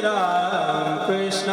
राम कृष्ण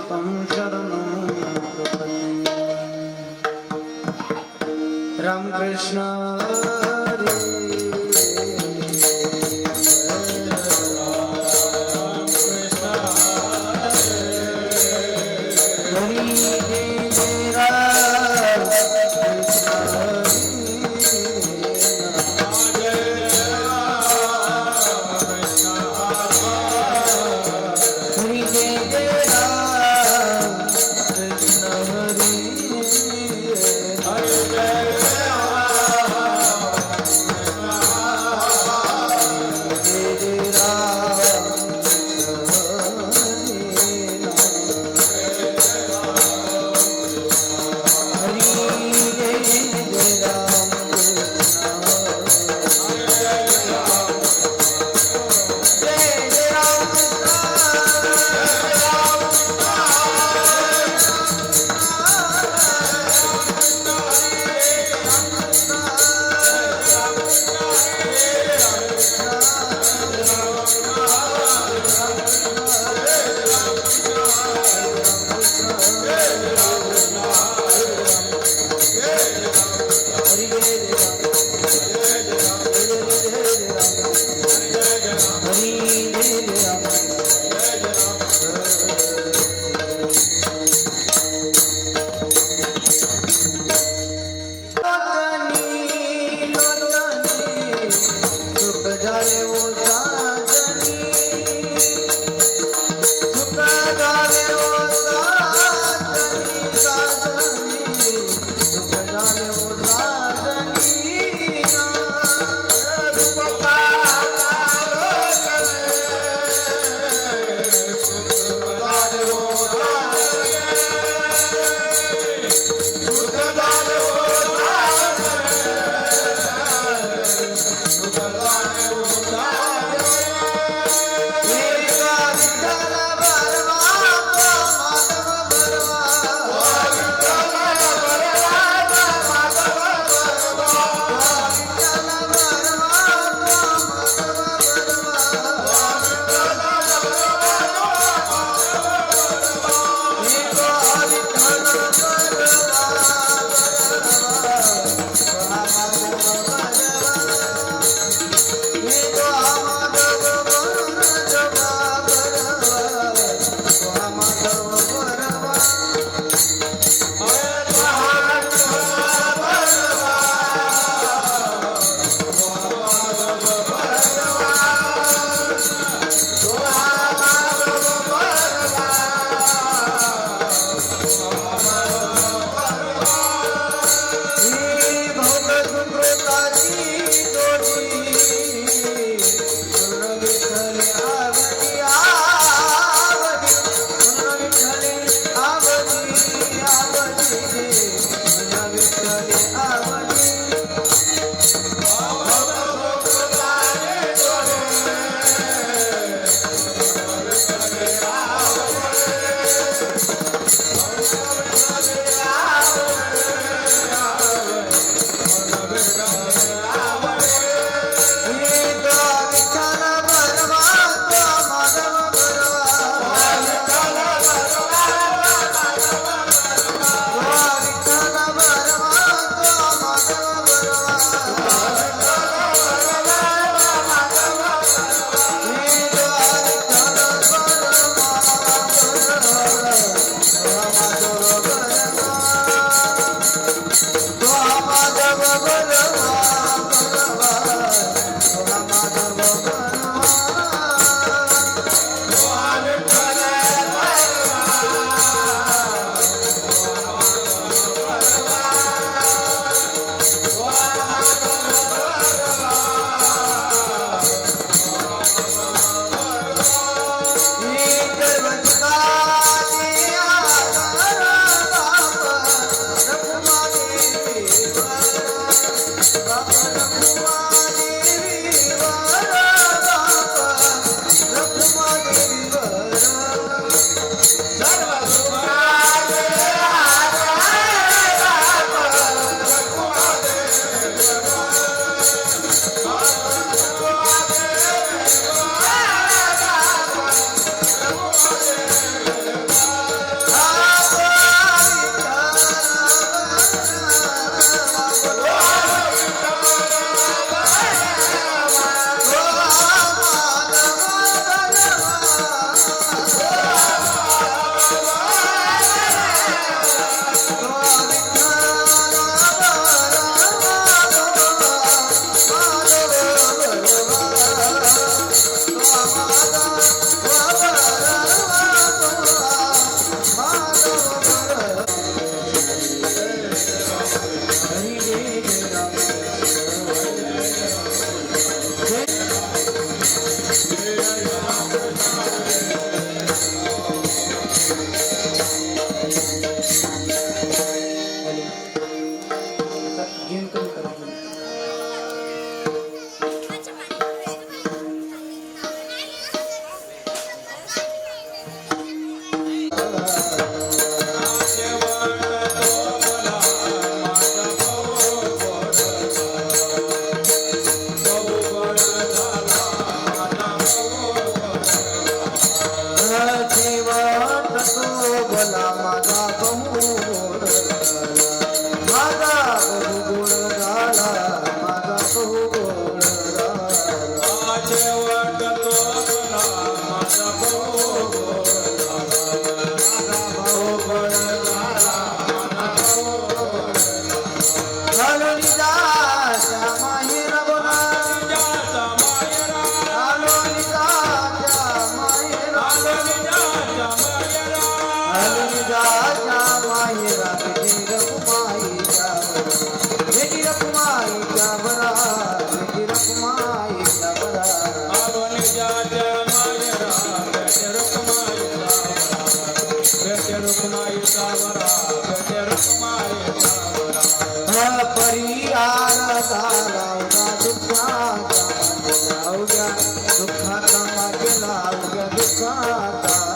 तं शरणं प्रपद्ये। राम कृष्ण हरे भोग सुकृता दुःखाचा मागेला अवघ्या दुःखाचा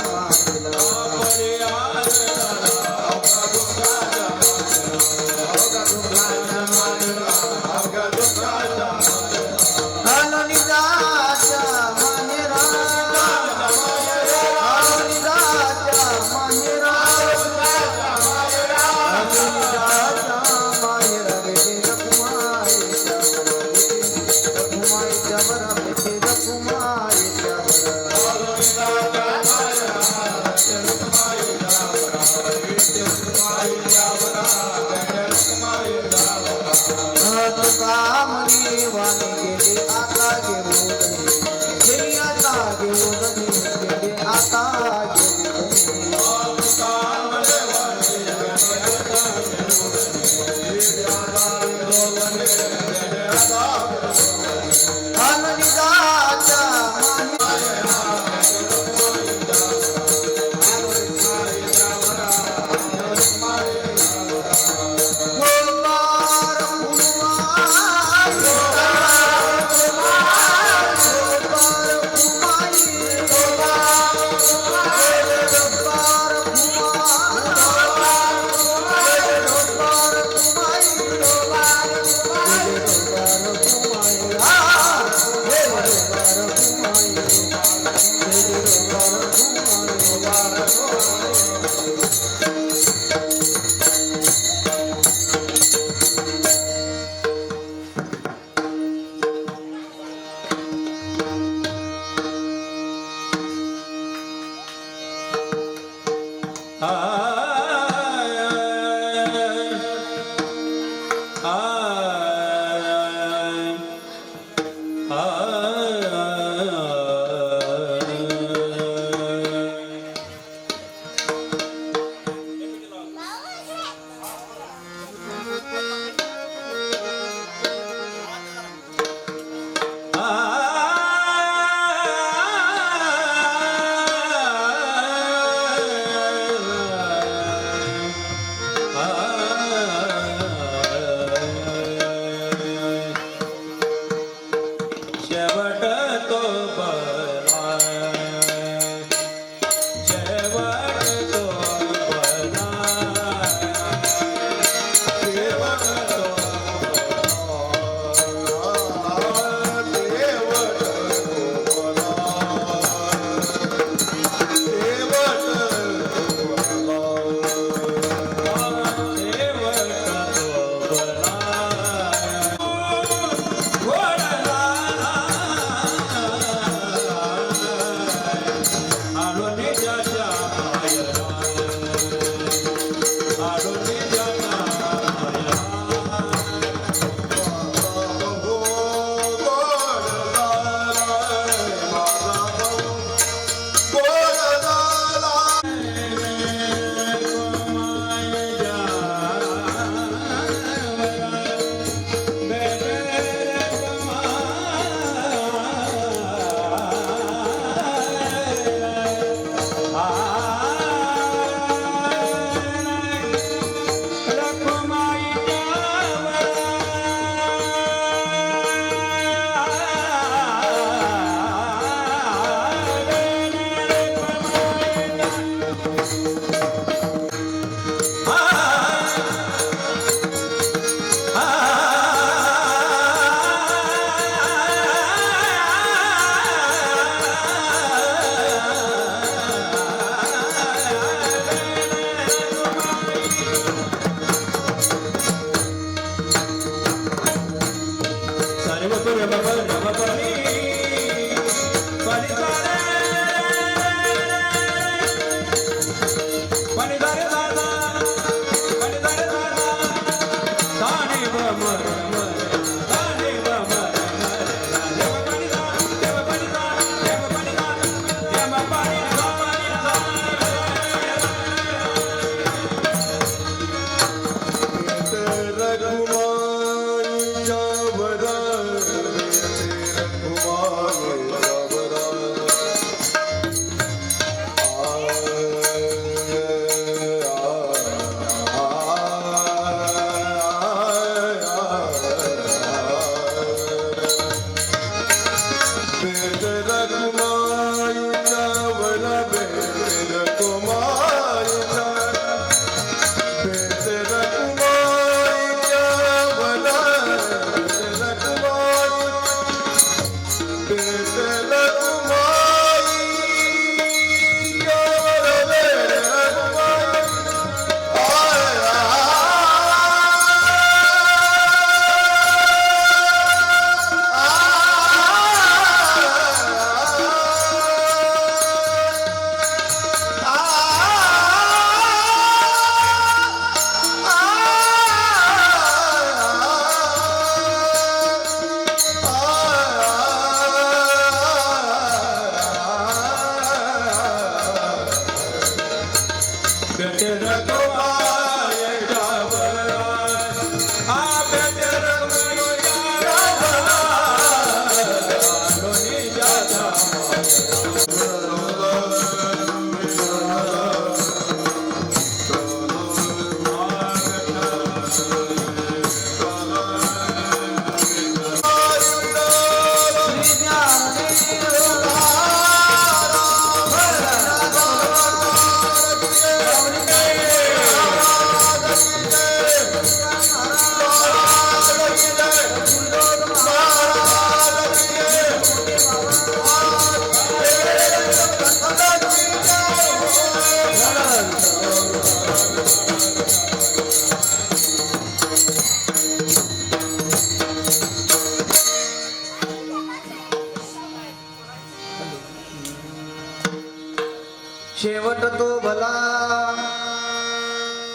शेवट तो भला,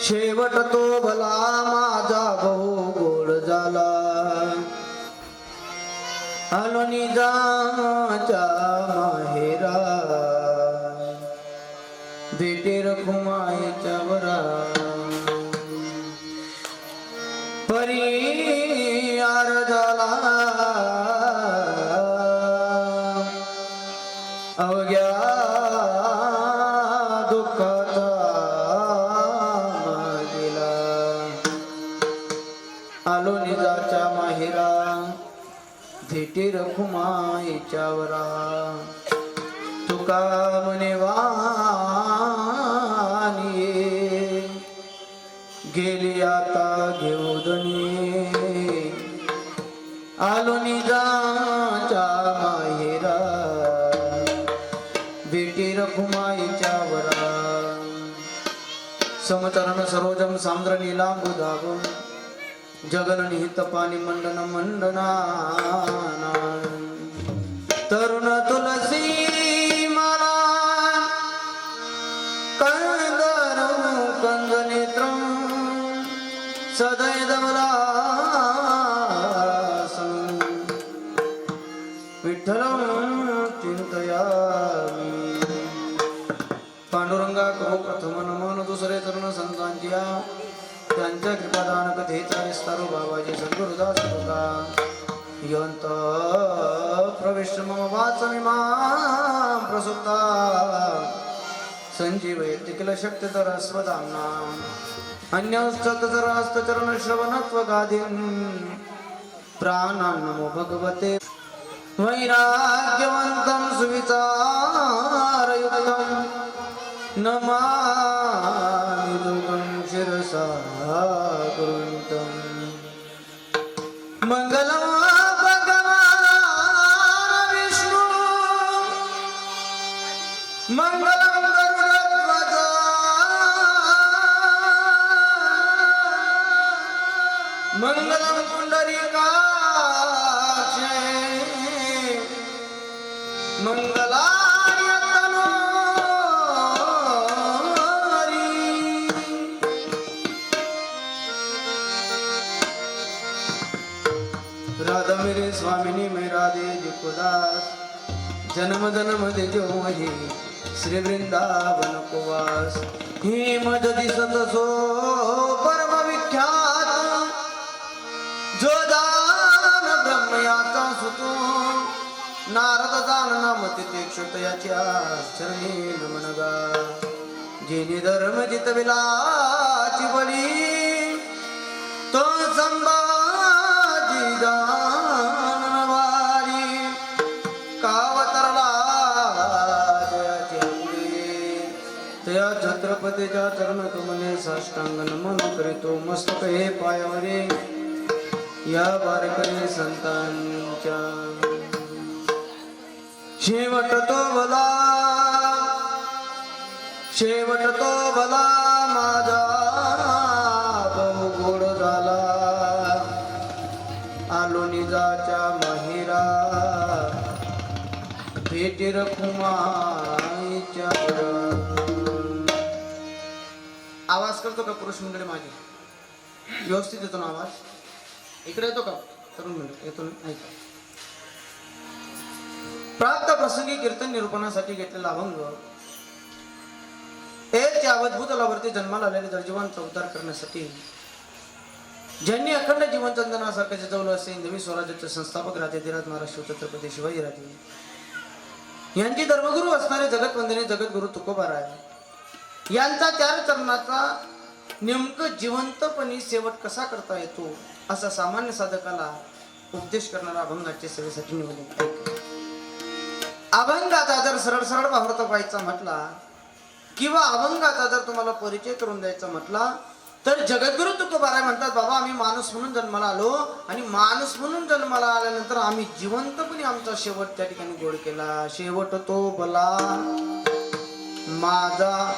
शेवट तो भला माझा बहु गोड झाला. आलो निजाच्या माहेरा, भेटे रखुमाईच्या वरा. परियार झाला अवघ्या दुःखाचा गेला. आलो निजाच्या माहेरा, भेटे रखुमाईच्या वरा. तुका म्हणे वाणी गेली आता घेऊदनी. आलो निजाच्या माहेरा, भेटी रखुमाईच्या वरा. समचरण सरोजम सांद्र नीलांबुधाव, जगन निहित पाणी मंडन मंडना. तरुण तुलसी मला कंदर कंद नेत्र, सदय दमला विठ्ठल चिंतयामी. पांडुरंगा कहो प्रथम नमन दुसरे तरुण संतांच्या, त्यांच्या कृपादान कथेचा विस्तार बाबाजी सद्गुरुदास तुका. यंत प्रविष्ट मम वाचमी मां प्रसुप्ता, संजीवयति किल शक्तिधर स्वधाम्ना. अन्यश्चतचरास्तचरण श्रवणत्व गादीन्, प्राणान् नमो भगवते वैराग्यवन्तं सुविचारयुक्तं. नमामि दुर्गं शिरसा गुरुन्तं. मंगलम भगवान विष्णु, मंगलम गरुडध्वज, मंगलम पुंडरीकाक्ष, मंगलाय तनोहरि. राधा मेरे स्वामिनी मैं राधे जुकुदास, जन्म जन्म दे जो ही श्री वृंदावन को वास. ही मज दिसत सो परम विख्यात, जो दान ब्रह्म याचा सुतो. नारद दान नाम तिथे क्षुतयाच्या चरणी नमनगा. जेने धर्म जितविलाची बळी, तो संभाजी दानवारी. कावतरला जयाची आपली, त्या छत्रपतीच्या चरण कमले साष्टांग नमन करीतो. मस्तक हे पायावरी या वारकरी संतांच्या. शेवट तो भला, शेवट तो भला माझा बहु गोड झाला. आलो निजाच्या माहेरा, भेटी रखुमाईच्या वरा. आवाज करतो का पुरुष मंडळी माझी? व्यवस्थित येतो ना आवाज? इकडे येतो का तरुण मंडळी? येतो ना? ऐका. प्राप्त प्रसंगी कीर्तन निरूपणासाठी घेतलेला अभंग, एक अद्भुत लावरती जन्माला आलेले दर्जीवांचा उद्धार करण्यासाठी, ज्यांनी अखंड जीवन चंदनासारखे जगवलं असे हिंदवी स्वराज्याचे संस्थापक राजेधीराज महाराज शिवछत्रपती शिवाजीराजे यांची धर्मगुरू असणारे जगतवंदने जगद्गुरु तुकोबाराय यांचा 4 चरणाचा नेमकं जिवंतपणे शेवट कसा करता येतो असा सामान्य साधकाला उपदेश करणारा अभंगाच्या सेवेसाठी निवडले. अभंगाचा जर सरळ सरळ वावरता पाहायचा म्हटला किंवा अभंगाचा जर तुम्हाला परिचय करून द्यायचा म्हटला तर जगद्गुरु तुकोबाराय म्हणतात, बाबा आम्ही माणूस म्हणून जन्माला आलो आणि माणूस म्हणून जन्माला आल्यानंतर आम्ही जिवंतपणे आमचा शेवट त्या ठिकाणी गोड केला. शेवट तो भला माझा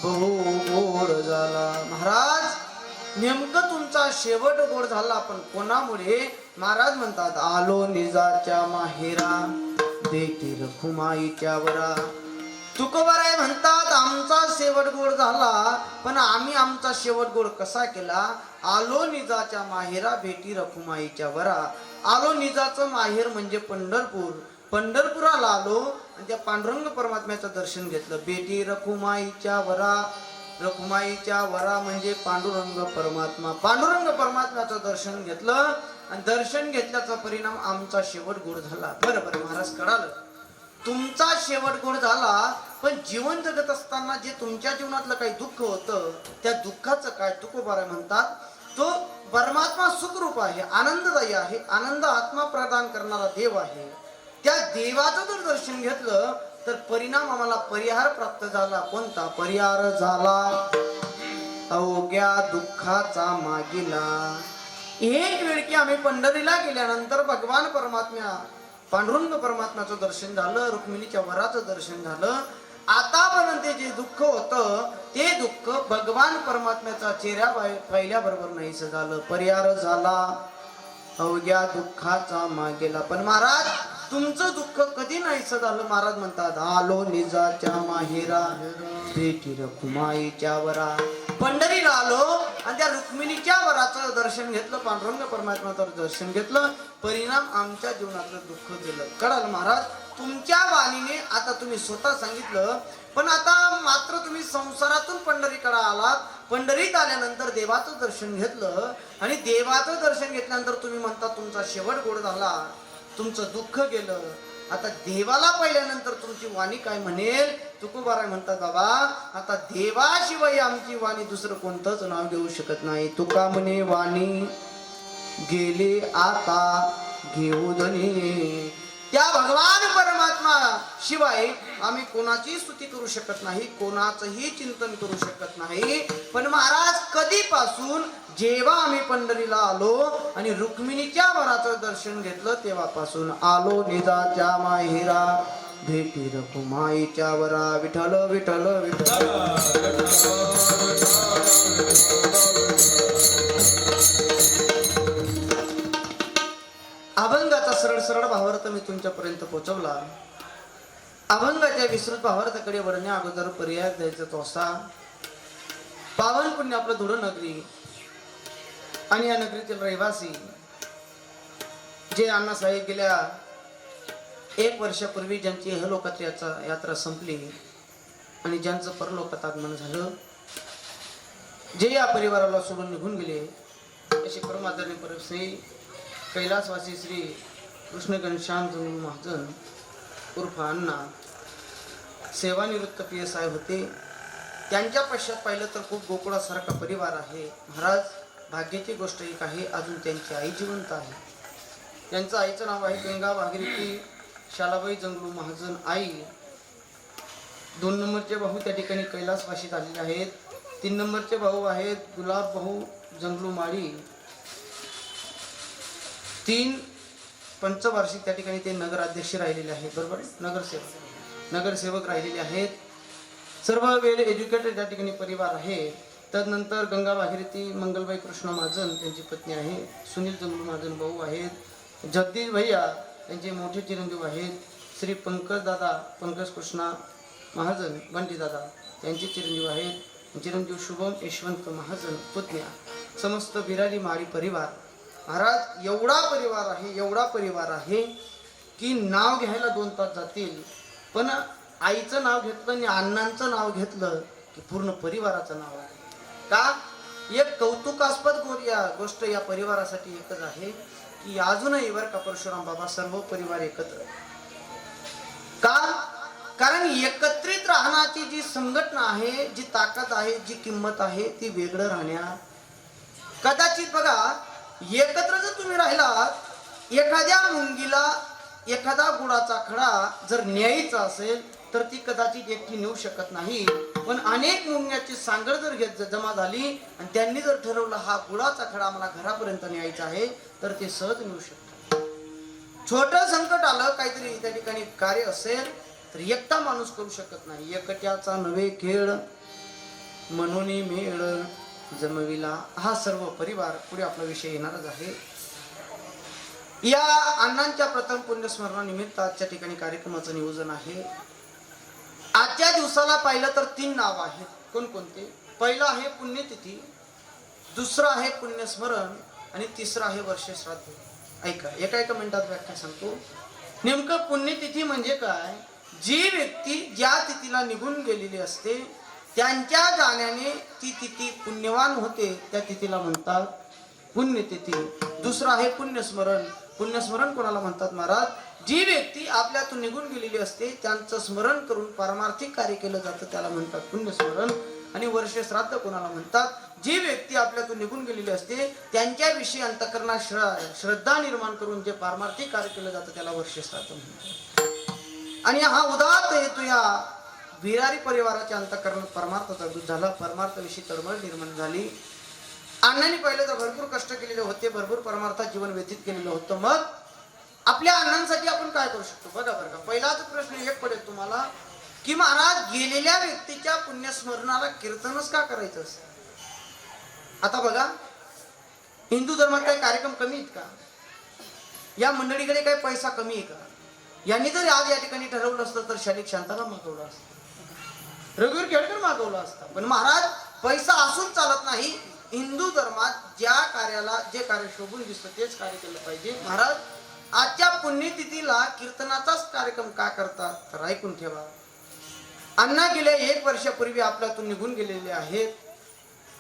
बहु गोड झाला. महाराज नेमकं तुमचा शेवट गोड झाला, पण कोणामुळे? महाराज म्हणतात, आलो निजाच्या माहेरा, भेटी रखुमाईच्या वरा. तुकोबाराय म्हणतात आमचा शेवट गोड झाला, पण आम्ही आमचा शेवट गोड कसा केला? आलो निजाच्या माहेरा भेटी रखुमाईच्या वरा. आलो निजाचं माहेर म्हणजे पंढरपूर. पंढरपुराला आलो आणि त्या पांडुरंग परमात्म्याचं दर्शन घेतलं. बेटी रखुमाईच्या वरा. रखुमाईच्या वरा म्हणजे पांडुरंग परमात्मा. पांडुरंग परमात्म्याचं दर्शन घेतलं आणि दर्शन घेतल्याचा परिणाम आमचा शेवट गोड झाला. बरं महाराज, कळालं तुमचा शेवट गोड झाला, पण जीवन जगत असताना जे तुमच्या जीवनातलं काही दुःख होतं, त्या दुःखाचं काय? तुकोबाराय म्हणतात तो परमात्मा सुखरूप आहे, आनंददायी आहे, आनंद आत्मा प्रदान करणारा देव आहे. त्या देवाचं जर दर्शन घेतलं तर परिणाम आम्हाला परिहार प्राप्त झाला. कोणता परिहार झाला? अवघ्या दुःखाचा मागिला. एक वेळ की आम्ही पंढरीला गेल्यानंतर भगवान परमात्मा पांडुरंग परमात्म्याचं दर्शन झालं, रुक्मिणीच्या वराचं दर्शन झालं. आतापर्यंत जे दुःख होतं ते दुःख भगवान परमात्म्याचा चेहऱ्या पाहिल्याबरोबर नाहीसं झालं. परिहार झाला, अवघ्या दुःखाचा मागेला. पण महाराज तुमचं दुःख कधी नाहीसं झालं? महाराज म्हणतात आलो निजाच्या माहेरा भेटी रखुमाईच्या वरा. पंढरीला आलो आणि त्या रुक्मिणीच्या वराचं दर्शन घेतलं, पांडुरंग परमात्म्याचं दर्शन घेतलं, परिणाम आमच्या जीवनातलं दुःख गेलं. कळालं महाराज? तुमच्या वाणीने आता तुम्ही स्वतः सांगितलं, पण आता मात्र तुम्ही संसारातून पंढरीकडे आलात. पंढरीत आल्यानंतर देवाचं दर्शन घेतलं आणि देवाचं दर्शन घेतल्यानंतर तुम्ही म्हणता तुमचा शेवट गोड झाला, तुमचं दुःख गेलं. आता देवाला पाहिल्यानंतर तुमची वाणी काय म्हणेल? तुकोबाराय म्हणतात बाबा आता देवाशिवाय आमची वाणी दुसरं कोणतंच नाव घेऊ शकत नाही. तुका म्हणे वाणी गेले आता घेऊ धनी. त्या भगवान परमात्मा शिवाय आम्ही कोणाची स्तुती करू शकत नाही, कोणाचंही चिंतन करू शकत नाही. पण महाराज कधीपासून? जेव्हा आम्ही पंढरीला आलो आणि रुक्मिणीच्या वराचं दर्शन घेतलं तेव्हापासून. आलो निजाच्या माहेरा भेटी रखुमाईच्या वरा. विठ्ठल विठ्ठल विठ्ठल. अभंगाचा सरळ सरळ भावार्थ मी तुमच्यापर्यंत पोहोचवला. अभंगाच्या विस्तृत भावार्थाकडे वळण्या अगोदर पर्याय द्यायचा तो असा. पावन पुण्य आपलं धुळ नगरी आणि या नगरीतील रहिवासी जे अण्णासाहेब गेल्या 1 वर्षापूर्वी ज्यांची इहलोकात यात्रा संपली आणि ज्यांचं परलोकात आगमन झालं, जे या परिवाराला सोडून निघून गेले, असे परमादरणीय परश्री कैलासवासी श्री कृष्ण घनश्याम महाजन उर्फ अण्णा सेवानिवृत्त PSI होते. त्यांच्या पश्चात पाहिलं तर खूप गोकुळासारखा परिवार आहे. महाराज भाग्याची गोष्ट एक आहे, अजून त्यांची आई जिवंत आहे. त्यांचं आईचं नाव आहे गंगा भागीरथी शालाबाई जंगलू महाजन आई. 2 नंबरचे भाऊ त्या ठिकाणी कैलासवासीत आलेले आहेत. 3 नंबरचे भाऊ आहेत गुलाब भाऊ जंगलू माळी. 3 पंचवार्षिक त्या ठिकाणी ते नगराध्यक्ष राहिलेले आहेत. बरोबर, नगरसेवक राहिलेले आहेत. सर्व वेल एज्युकेटेड त्या ठिकाणी परिवार आहे. तदनंतर गंगा भागीरथी मंगलबाई कृष्ण महाजन त्यांची पत्नी आहे. सुनील जंगलू महाजन भाऊ आहेत. जगदीश भैया त्यांचे मोठे चिरंजीव आहेत. श्री पंकज कृष्णा महाजन बंटी दादा त्यांचे चिरंजीव आहेत. चिरंजीव शुभम यशवंत महाजन पुतण्या. समस्त बिराली माळी परिवार. महाराज एवढा परिवार आहे की नाव घ्यायला 2 तास जातील. पण आईचं नाव घेतलं आणि अण्णांचं नाव घेतलं की पूर्ण परिवाराचं नाव आहे. का? एक कौतुकास्पद गोष्ट या परिवारासाठी एकच आहे की अजूनही वर का परशुराम बाबा सर्व परिवार एकत्र. का? कारण एकत्रित राहण्याची जी संघटना आहे, जी ताकद आहे, जी किंमत आहे ती वेगळं राहण्या. कदाचित बघा एकत्र जर तुम्ही राहिलात, एखाद्या मुंगीला एखादा गुळाचा खडा जर न्यायचा असेल तर ती कदाचित एकटी नेऊ शकत नाही. पण अनेक मुंग्याची सांगड जर जमा झाली आणि त्यांनी जर ठरवलं हा गुळाचा खडा मला घरापर्यंत न्यायचा आहे तर ते सहज नेऊ शकतात. छोटं संकट आलं, काहीतरी त्या ठिकाणी कार्य असेल तर एकटा माणूस करू शकत नाही. एकट्याचा नवे खेळ म्हणून मेळ जमविला. हा सर्व परिवार पुढे आपला विषय येणारच आहे. या अण्णांच्या प्रथम पुण्यस्मरणानिमित्त आजच्या ठिकाणी कार्यक्रमाचं नियोजन आहे. आजच्या दिवसाला पाहिलं तर 3 नाव आहेत. कोणकोणते? पहिलं आहे पुण्यतिथी, दुसरं आहे पुण्यस्मरण आणि तिसरं आहे वर्ष श्राद्ध. ऐका, एका मिनिटात व्याख्या सांगतो. नेमकं पुण्यतिथी म्हणजे काय? जी व्यक्ती ज्या तिथीला निघून गेलेली असते त्यांच्या जाण्याने ती तिथी पुण्यवान होते, त्या तिथीला म्हणतात पुण्यतिथी. दुसरं आहे पुण्यस्मरण. पुण्यस्मरण कोणाला म्हणतात महाराज? जी व्यक्ती आपल्यातून निघून गेलेली असते त्यांचं स्मरण करून पारमार्थिक कार्य केलं जातं, त्याला म्हणतात पुण्यस्मरण. आणि वर्ष श्राद्ध कोणाला म्हणतात? जी व्यक्ती आपल्यातून निघून गेलेली असते त्यांच्याविषयी अंतःकरणात श्रद्धा निर्माण करून जे पारमार्थिक कार्य केलं जातं त्याला वर्ष श्राद्ध म्हणतात. आणि हा उदात्त हेतू या विरारी परिवाराच्या अंतःकरणात परमार्थाचा दूध झाला. परमार्थाविषयी तळमळ निर्माण झाली. अण्णांनी पहिले तर भरपूर कष्ट केलेले होते, भरपूर परमार्थात जीवन व्यतीत केलेलं होतं. मग आपल्या अण्णांसाठी आपण काय करू शकतो? बघा बरं का, पहिलाच प्रश्न एक पडेल तुम्हाला की महाराज गेलेल्या व्यक्तीच्या पुण्यस्मरणाला कीर्तनच का करायचं असतं? आता बघा, हिंदू धर्मात काही कार्यक्रम कमी आहेत का? या मंडळीकडे काही पैसा कमी आहे का? यांनी जर आज या ठिकाणी ठरवलं असतं तर शालिक शांताराम मागवला असतं, रघुवीर खेडकर मागवला असता. पण महाराज पैसा असून चालत नाही. हिंदू धर्मात ज्या कार्याला जे कार्य शोभून दिसतं तेच कार्य केलं पाहिजे. महाराज आजच्या पुण्यतिथीला कीर्तनाचाच कार्यक्रम का करतात तर ऐकून ठेवा. अण्णा गेल्या 1 वर्षापूर्वी आपल्यातून निघून गेलेले आहेत.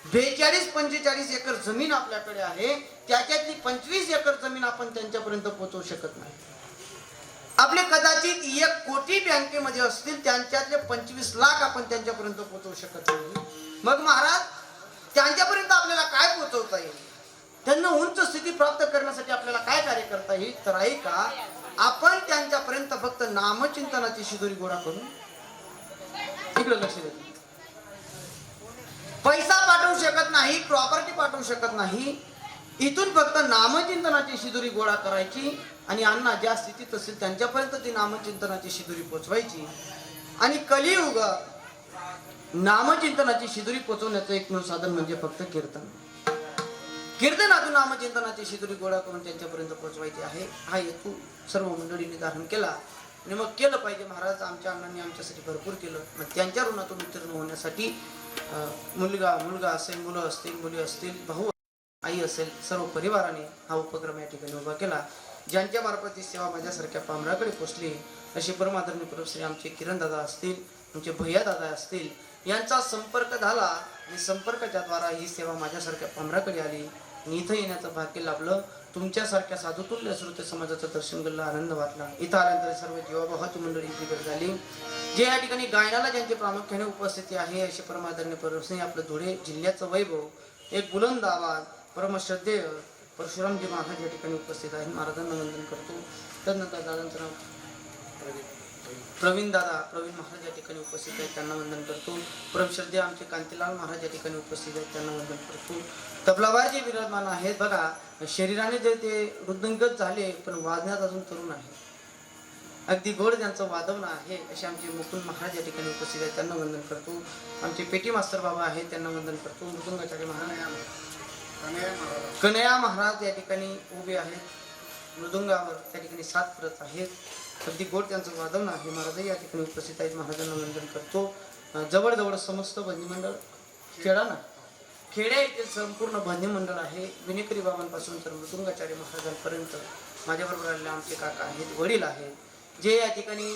42-45 एकर जमीन आपल्याकडे आहे. त्याच्यातली 25 एकर जमीन आपण त्यांच्यापर्यंत पोहोचवू शकत नाही. आपले कदाचित 1 कोटी बँकेमध्ये असतील, त्यांच्यातले 25 लाख आपण त्यांच्यापर्यंत पोहोचवू शकत नाही. मग महाराज त्यांच्यापर्यंत आपल्याला काय पोहोचवता येईल? त्यांना उंच स्थिती प्राप्त करण्यासाठी आपल्याला काय कार्य करता येईल? तर ऐका, आपण त्यांच्यापर्यंत फक्त नामचिंतनाची शिदोरी गोळा करून इकडे लक्ष द्या. पैसा पाठवू शकत नाही, प्रॉपर्टी पाठवू शकत नाही. इथून फक्त नामचिंतनाची शिदोरी गोळा करायची आणि अण्णा ज्या स्थितीत असेल त्यांच्यापर्यंत ती नामचिंतनाची शिदोरी पोचवायची. आणि कलियुग नामचिंतनाची शिदोरी पोचवण्याचं एकमेव साधन म्हणजे फक्त कीर्तन. कीर्तनातून नामचिंतनाची शिदोरी गोळा करून त्यांच्यापर्यंत पोचवायची आहे. हा हेतू सर्व मंडळींनी धारण केला आणि मग केलं पाहिजे. महाराज आमच्या अण्णांनी आमच्यासाठी भरपूर केलं. मग त्यांच्या ऋणातून उत्तीर्ण होण्यासाठी मुलगा असेल, मुलं असतील, मुली असतील, भाऊ आई असेल, सर्व परिवाराने हा उपक्रम या ठिकाणी उभा केला. ज्यांच्या मार्फत ही सेवा माझ्यासारख्या पामराकडे पोचली असे परमादरणीय परमश्री आमचे किरण दादा असतील, आमचे भैया दादा असतील, यांचा संपर्क झाला आणि संपर्काच्या द्वारा ही सेवा माझ्यासारख्या पामराकडे आली आणि इथं येण्याचं भाग्य लाभलं. तुमच्यासारख्या साधुतुल्य श्रोते समाजाचं दर्शन घडलं, आनंद वाटला. इथं आल्यानंतर सर्व जीवाभावाची मंडळींची भेट झाली. जे या ठिकाणी गायनाला ज्यांची प्रामुख्याने उपस्थिती आहे असे परमादरणीय परमश्री आपलं धुळे जिल्ह्याचं वैभव, एक बुलंद आवाज, परमश्रद्धेय परशुरामजी महाराज या ठिकाणी उपस्थित आहेत. महाराजांना वंदन करतो. तदनंतर दादांचं नाव प्रवीण महाराज या ठिकाणी उपस्थित आहेत, त्यांना वंदन करतो. परमश्रद्धेय आमचे कांतीलाल महाराज या ठिकाणी उपस्थित आहेत, त्यांना वंदन करतो. तबलावार जे विराजमान आहेत बघा, शरीराने जे ते वृद्धंगत झाले पण वाजण्यात अजून तरुण आहे. अगदी गोड त्यांचं वादवणं आहे असे आमचे मुकुंद महाराज या ठिकाणी उपस्थित आहेत, त्यांना वंदन करतो. आमचे पेटी मास्तर बाबा आहेत, त्यांना वंदन करतो. मृदुंगाचार्य कन्हैया महाराज या ठिकाणी उभे आहेत, मृदुंगावर त्या ठिकाणी 7 प्रत आहेत. अगदी गोड त्यांचं वादवणं आहे. महाराज या ठिकाणी उपस्थित आहेत, महाराजांना वंदन करतो. जवळजवळ समस्त भजनी मंडळ खेड्या येथील संपूर्ण भजनी मंडळ आहे. विनेकरी बाबांपासून तर मृदुंगाचार्य महाराजांपर्यंत माझ्याबरोबर आलेले आमचे काका आहेत, वडील आहेत, जे या ठिकाणी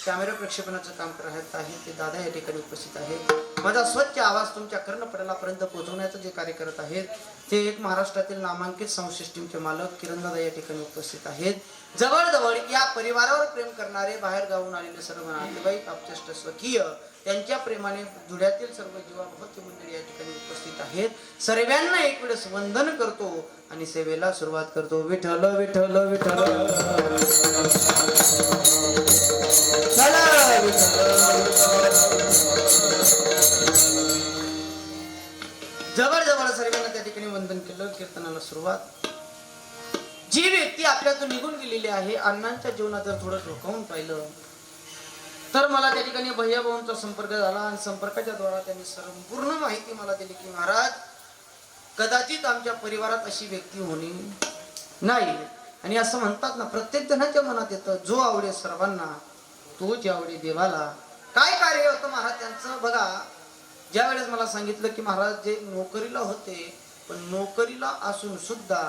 कॅमेरा प्रक्षेपणाचं काम करत आहेत, ते दादा या ठिकाणी उपस्थित आहेत. माझा स्वच्छ आवाज तुमच्या कर्णपटलापर्यंत पोहोचवण्याचं जे कार्य करत आहेत ते एक महाराष्ट्रातील नामांकित साऊंड सिस्टीमचे मालक किरण दादा या ठिकाणी उपस्थित आहेत. जवळजवळ या परिवारावर प्रेम करणारे बाहेर गावून आलेले सर्व नातेवाईक आपचेष्ट स्वकीय त्यांच्या प्रेमाने धुळ्यातील सर्व जीवाभावाची मंडळी या ठिकाणी उपस्थित आहेत. सर्वांना एक वेळेस वंदन करतो आणि सेवेला सुरुवात करतो. विठ्ठल विठ्ठल विठ्ठल जवळजवळ सर्वांना त्या ठिकाणी वंदन केलं. कीर्तनाला सुरुवात. जी व्यक्ती आपल्यातून निघून गेलेली आहे, अण्णांच्या जीवनात जर थोडं डोकावून पाहिलं तर मला त्या ठिकाणी भैया भाऊंचा संपर्क झाला आणि संपर्काच्या द्वारा त्यांनी संपूर्ण माहिती मला दिली की महाराज कदाचित आमच्या परिवारात अशी व्यक्ती होणी नाही. आणि असं म्हणतात ना, प्रत्येक जणाच्या मनात येतं जो आवडे सर्वांना तोच आवडे देवाला. काय कार्य होतं महाराज त्यांचं बघा. ज्या वेळेस मला सांगितलं की महाराज जे नोकरीला होते, पण नोकरीला असून सुद्धा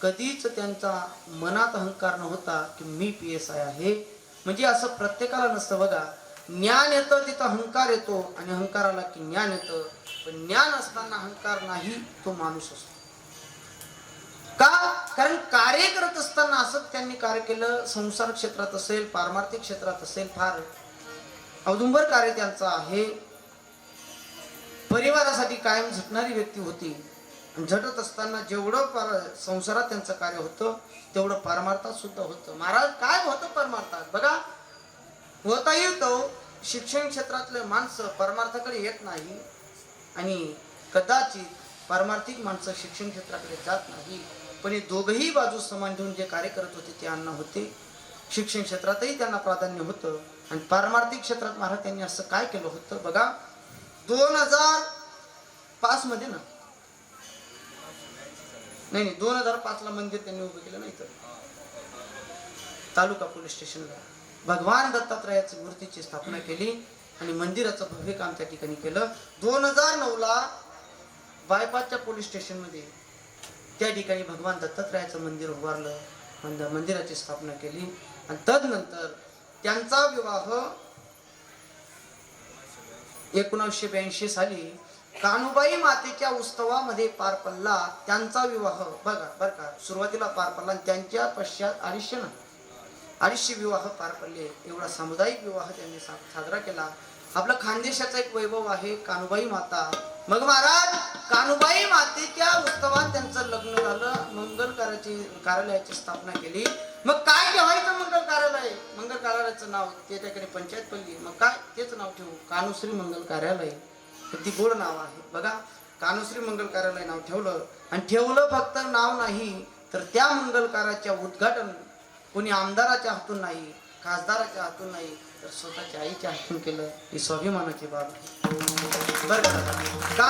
कधीच त्यांचा मनात अहंकार नव्हता की मी PSI आहे. म्हणजे असं प्रत्येकाला नसतं बघा. ज्ञान येतं तिथं अहंकार येतो, आणि अहंकार आला की ज्ञान येतं. पण ज्ञान असताना अहंकार नाही, तो माणूस असतो. का? कारण कार्य करत असताना असंच त्यांनी कार्य केलं. संसार क्षेत्रात असेल, पारमार्थिक क्षेत्रात असेल, फार औदुंबर कार्य त्यांचं आहे. परिवारासाठी कायम झटणारी व्यक्ती होती. झटत असताना जेवढं संसारात त्यांचं कार्य होतं, तेवढं परमार्थात सुद्धा होतं. महाराज काय होतं परमार्थात बघा. होता येतो शिक्षण क्षेत्रातले माणसं परमार्थाकडे येत नाही, आणि कदाचित पारमार्थिक माणसं शिक्षण क्षेत्राकडे जात नाही. पण हे दोघही बाजू समान ठेवून जे कार्य करत होते ते अण्णा होते. शिक्षण क्षेत्रातही त्यांना प्राधान्य होतं, आणि पारमार्थिक क्षेत्रात महाराज त्यांनी असं काय केलं होतं बघा. 2005 मध्ये ना, नाही 2005 ला मंदिर त्यांनी उभं केलं. नाही तर तालुका पोलीस स्टेशनला भगवान दत्तात्रयाची मूर्तीची स्थापना केली, आणि मंदिराचं भव्य काम त्या ठिकाणी केलं. 2009 ला बायपासच्या पोलीस स्टेशन मध्ये त्या ठिकाणी भगवान दत्तात्रयाचं मंदिर उभारलं, मंदिराची स्थापना केली. आणि तदनंतर त्यांचा विवाह 1982 साली कानुबाई मातेच्या उत्सवामध्ये पार पडला. त्यांचा विवाह बघा बरं का, सुरुवातीला पार पडला, आणि त्यांच्या पश्चात 250 विवाह पार पडले. एवढा सामुदायिक विवाह त्यांनी साजरा केला. आपला खानदेशाचा एक वैभव आहे कानुबाई माता. मग महाराज कानुबाई मातेच्या उत्सवात त्यांचं लग्न झालं. मंगल कार्यालयाची स्थापना केली. मग काय ठेवायचं मंगल कार्यालय? मंगल कार्यालयाचं नाव त्याच्याकडे पंचायत पडली. मग काय तेच नाव ठेवू, कानुश्री मंगल कार्यालय. किती गोड नाव आहे बघा. कानुश्री मंगल कार्यालय नाव ठेवलं, आणि ठेवलं फक्त नाव नाही, तर त्या मंगल कार्याच्या उद्घाटन कोणी आमदाराच्या हातून नाही, खासदाराच्या हातून नाही, तर स्वतःच्या आईच्या हातून केलं. ही स्वाभिमानाची बाब आहे बरं का.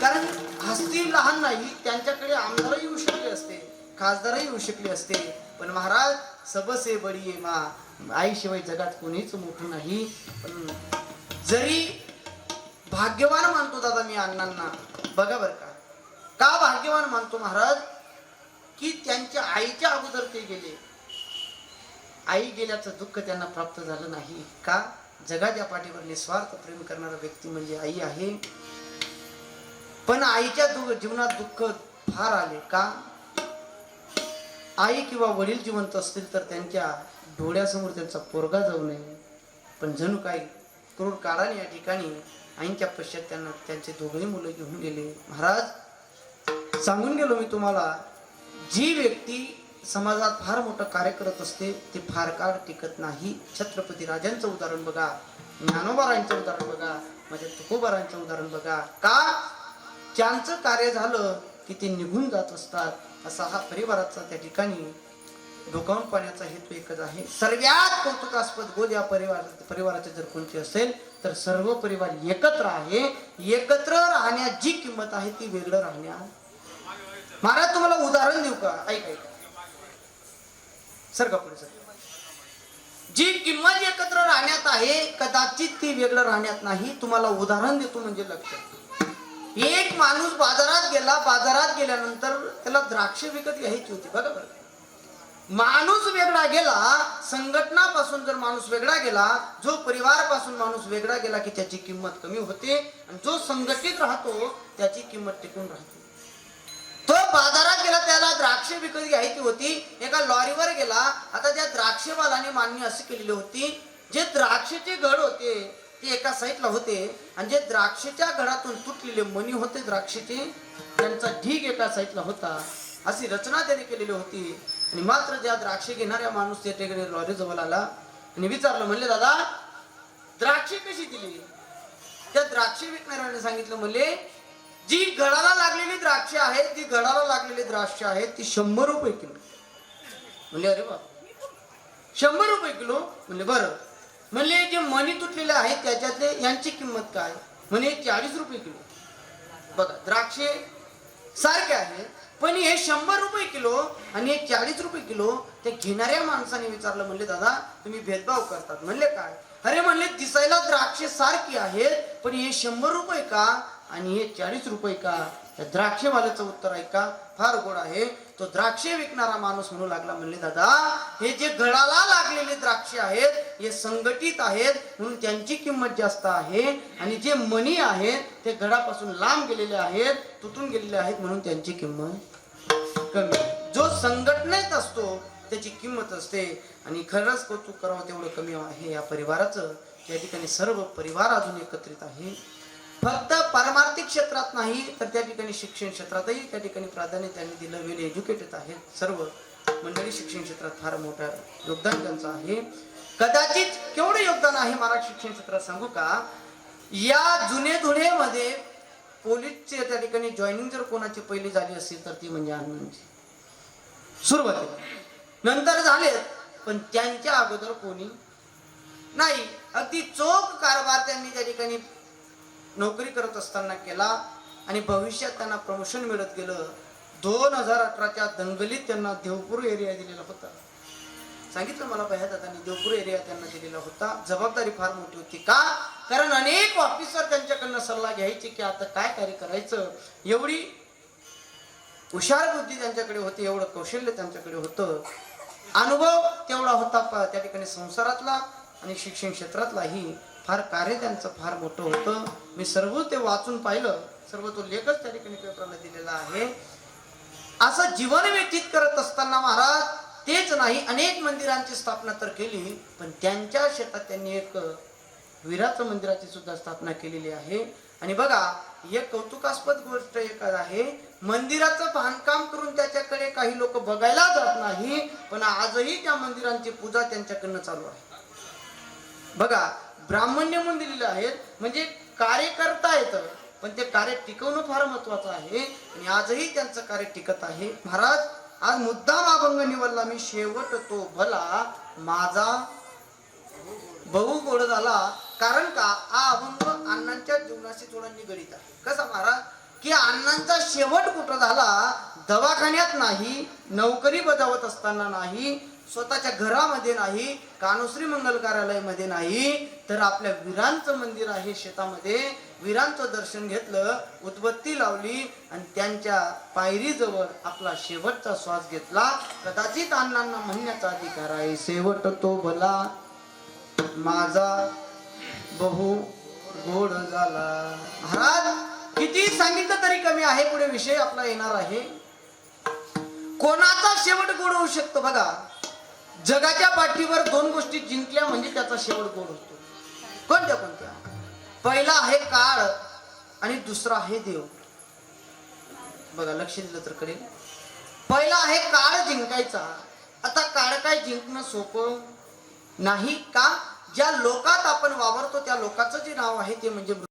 कारण हस्ती लहान नाही, त्यांच्याकडे आमदारही येऊ शकले असते, खासदारही येऊ शकले असते. पण महाराज सबसे बडी आहे मा, आईशिवाय जगात कोणीच मोठं नाही. पण जरी भाग्यवान मानतो दादा मी अण्णांना बघा बरं का. का भाग्यवान मानतो महाराज? की त्यांच्या आईच्या अगोदर ते गेले. आई गेल्याचं दुःख त्यांना प्राप्त झालं नाही. का? जगाच्या पाठीवर निस्वार्थ प्रेम करणारा व्यक्ती म्हणजे आई आहे. पण आईच्या जीवनात दुःख फार आले. का? आई किंवा वडील जिवंत असतील तर त्यांच्या डोळ्यासमोर त्यांचा पोरगा जाऊ नये. पण जणू काही क्रूर काळाने या ठिकाणी आईच्या पश्चात त्यांना त्यांचे दोघेही मुलं घेऊन गेले. महाराज सांगून गेलो मी तुम्हाला, जी व्यक्ती समाजात फार मोठं कार्य करत असते ते फार काळ टिकत नाही. छत्रपती राजांचं उदाहरण बघा, ज्ञानोबारांचं उदाहरण बघा, माझ्या तुकोबारांचं उदाहरण बघा. का? ज्यांचं कार्य झालं की ते निघून जात असतात. असा हा परिवाराचा त्या ठिकाणी डोकावून पाण्याचा हेतू एकच आहे. सर्वात कौतुकास्पद गोष्ट या परिवाराचे जर कोणती असेल तर सर्व परिवार एकत्र आहे. एकत्र राहण्याची जी किंमत आहे ती वेगळं राहण्या. महाराज तुम्हाला उदाहरण देऊ का? ऐका सर का पुढे सर. जी किंमत एकत्र राहण्यात आहे कदाचित ती वेगळं राहण्यात नाही. तुम्हाला उदाहरण देतो म्हणजे लक्षात. एक माणूस बाजारात गेला, बाजारात गेल्यानंतर त्याला द्राक्ष विकत घ्यायची होती बघा बरं. माणूस वेगळा गेला, संघटनापासून जर माणूस वेगळा गेला, जो परिवारापासून माणूस वेगळा गेला की त्याची किंमत कमी होते, आणि जो संघटित राहतो त्याची किंमत टिकून राहते. तो बाजारात गेला, त्याला द्राक्ष विकत घ्यायची होती, एका लॉरीवर गेला. आता त्या द्राक्षवाल्याने मान्य अशी केलेली होती, जे द्राक्षाचे घड होते ते एका साईडला होते, आणि जे द्राक्षाच्या घडातून तुटलेले मणी होते द्राक्षाचे, त्यांचा ढीग एका साईडला होता. अशी रचना त्याने केलेली होती. आणि मात्र ज्या द्राक्ष घेणाऱ्या माणूस त्या ठिकाणी लॉरी जवळ आला आणि विचारलं, म्हणले दादा द्राक्षे कशी दिली? त्या द्राक्ष विकणाऱ्याने सांगितलं, म्हणले जी घडाला लागलेली द्राक्ष आहे, ती घडाला लागलेली द्राक्ष आहे ती 100 रुपये किलो. म्हणले अरे बाप 100 रुपये किलो? म्हणले बरं. म्हणले जे मणी तुटलेले आहेत त्याच्यातले यांची किंमत काय? म्हणे 40 रुपये किलो. बघा द्राक्षे सारखे आहेत पण हे 100 रुपये किलो आणि हे 40 रुपये किलो त्या घेणाऱ्या माणसाने विचारलं. म्हणले दादा तुम्ही भेदभाव करतात. म्हणले काय? अरे म्हणले दिसायला द्राक्षे सारखी आहेत पण हे 100 रुपये का आणि हे 40 रुपये का? त्या द्राक्षेवाल्याचं उत्तर ऐका, फार गोड आहे. तो द्राक्षे विकणारा माणूस म्हणू लागला. म्हणले दादा हे जे गळाला लागलेले द्राक्षे आहेत हे संघटित आहेत म्हणून त्यांची किंमत जास्त आहे आणि जे मणी आहेत ते गळापासून लांब गेलेले आहेत, तुटून गेलेले आहेत म्हणून त्यांची किंमत कमी. जो संघटनेत असतो त्याची किंमत असते. आणि खरंच कौतुक करावं तेवढं कमी आहे या परिवाराचं. त्या ठिकाणी सर्व परिवार अजून एकत्रित आहे. फक्त पारमार्थिक क्षेत्रात नाही तर त्या ठिकाणी शिक्षण क्षेत्रातही त्या ठिकाणी प्राधान्य त्यांनी दिलं. वेल एज्युकेटेड आहेत सर्व मंडळी. शिक्षण क्षेत्रात फार मोठं योगदान त्यांचं आहे. कदाचित केवढं योगदान आहे महाराज शिक्षण क्षेत्रात सांगू का? या जुने धुळेमध्ये पोलीसचे त्या ठिकाणी जॉईनिंग जर कोणाची पहिली झाली असेल तर ती म्हणजे अण्णांची सुरुवातीला. नंतर झालेत पण त्यांच्या अगोदर कोणी नाही. अगदी चोख कारभार त्यांनी त्या ठिकाणी नोकरी करत असताना केला आणि भविष्यात त्यांना प्रमोशन मिळत गेलं. 2018च्या दंगलीत त्यांना देवपूर एरिया दिलेला होता. सांगितलं मला दादांनी देवपूर एरिया त्यांना दिलेला होता. जबाबदारी फार मोठी होती. का? कारण अनेक ऑफिसर त्यांच्याकडनं सल्ला घ्यायचे की आता काय कार्य करायचं. एवढी हुशार बुद्धी त्यांच्याकडे होती, एवढं कौशल्य त्यांच्याकडे होतं, अनुभव तेवढा होता त्या ठिकाणी संसारातला आणि शिक्षण क्षेत्रातलाही. फार कार्य त्यांचं फार मोठं होतं. मी सर्व ते वाचून पाहिलं. सर्व तो लेखच त्या ठिकाणी पेपरला दिलेला आहे. असं जीवन व्यतीत करत असताना महाराज तेच नाही अनेक मंदिरांची स्थापना तर केली पण त्यांच्या शेतात त्यांनी एक वीराचं मंदिराची सुद्धा स्थापना केलेली आहे. आणि बघा एक कौतुकास्पद गोष्ट एक आहे, मंदिराचं बांधकाम करून त्याच्याकडे काही लोक बघायला जात नाही पण आजही त्या मंदिरांची पूजा त्यांच्याकडनं चालू आहे. बघा ब्राह्मण्य म्हणून दिलेले आहेत म्हणजे कार्य करता येतं पण ते कार्य टिकवणं फार महत्वाचं आहे आणि आजही त्यांचं कार्य टिकत आहे. महाराज आज मुद्दाम अभंग निवडला मी, शेवट तो भला माझा बहु गोड झाला. कारण का हा अभंग अण्णांच्या जीवनाशी थोडा निगडीत आहे. कसा महाराज की अण्णांचा शेवट कुठं झाला? दवाखान्यात नाही, नोकरी बजावत असताना नाही, स्वतःच्या घरामध्ये नाही, कानोश्री मंगल कार्यालयामध्ये नाही, तर आपल्या वीरांचं मंदिर आहे शेतामध्ये. वीरांचं दर्शन घेतलं, उदबत्ती लावली आणि त्यांच्या पायरीजवळ आपला शेवटचा श्वास घेतला. कदाचित अण्णांना म्हणण्याचा अधिकार आहे शेवट तो भला माझा बहु गोड झाला. महाराज किती सांगितलं तरी कमी आहे. पुढे विषय आपला येणार आहे. कोणाचा शेवट गोड होऊ शकतो? बघा जगाच्या पाठीवर 2 गोष्टी जिंकल्या म्हणजे त्याचा शेवट गोड होतो. कोणत्या कोणत्या? पहिला आहे काळ आणि दुसरा आहे देव. बघा लक्ष दिलं तर कळेल. पहिला आहे काळ जिंकायचा. आता काळ काय जिंकणं सोपं नाही. का? ज्या लोकात आपण वावरतो त्या लोकांचं जे नाव आहे ते म्हणजे मृत्यू.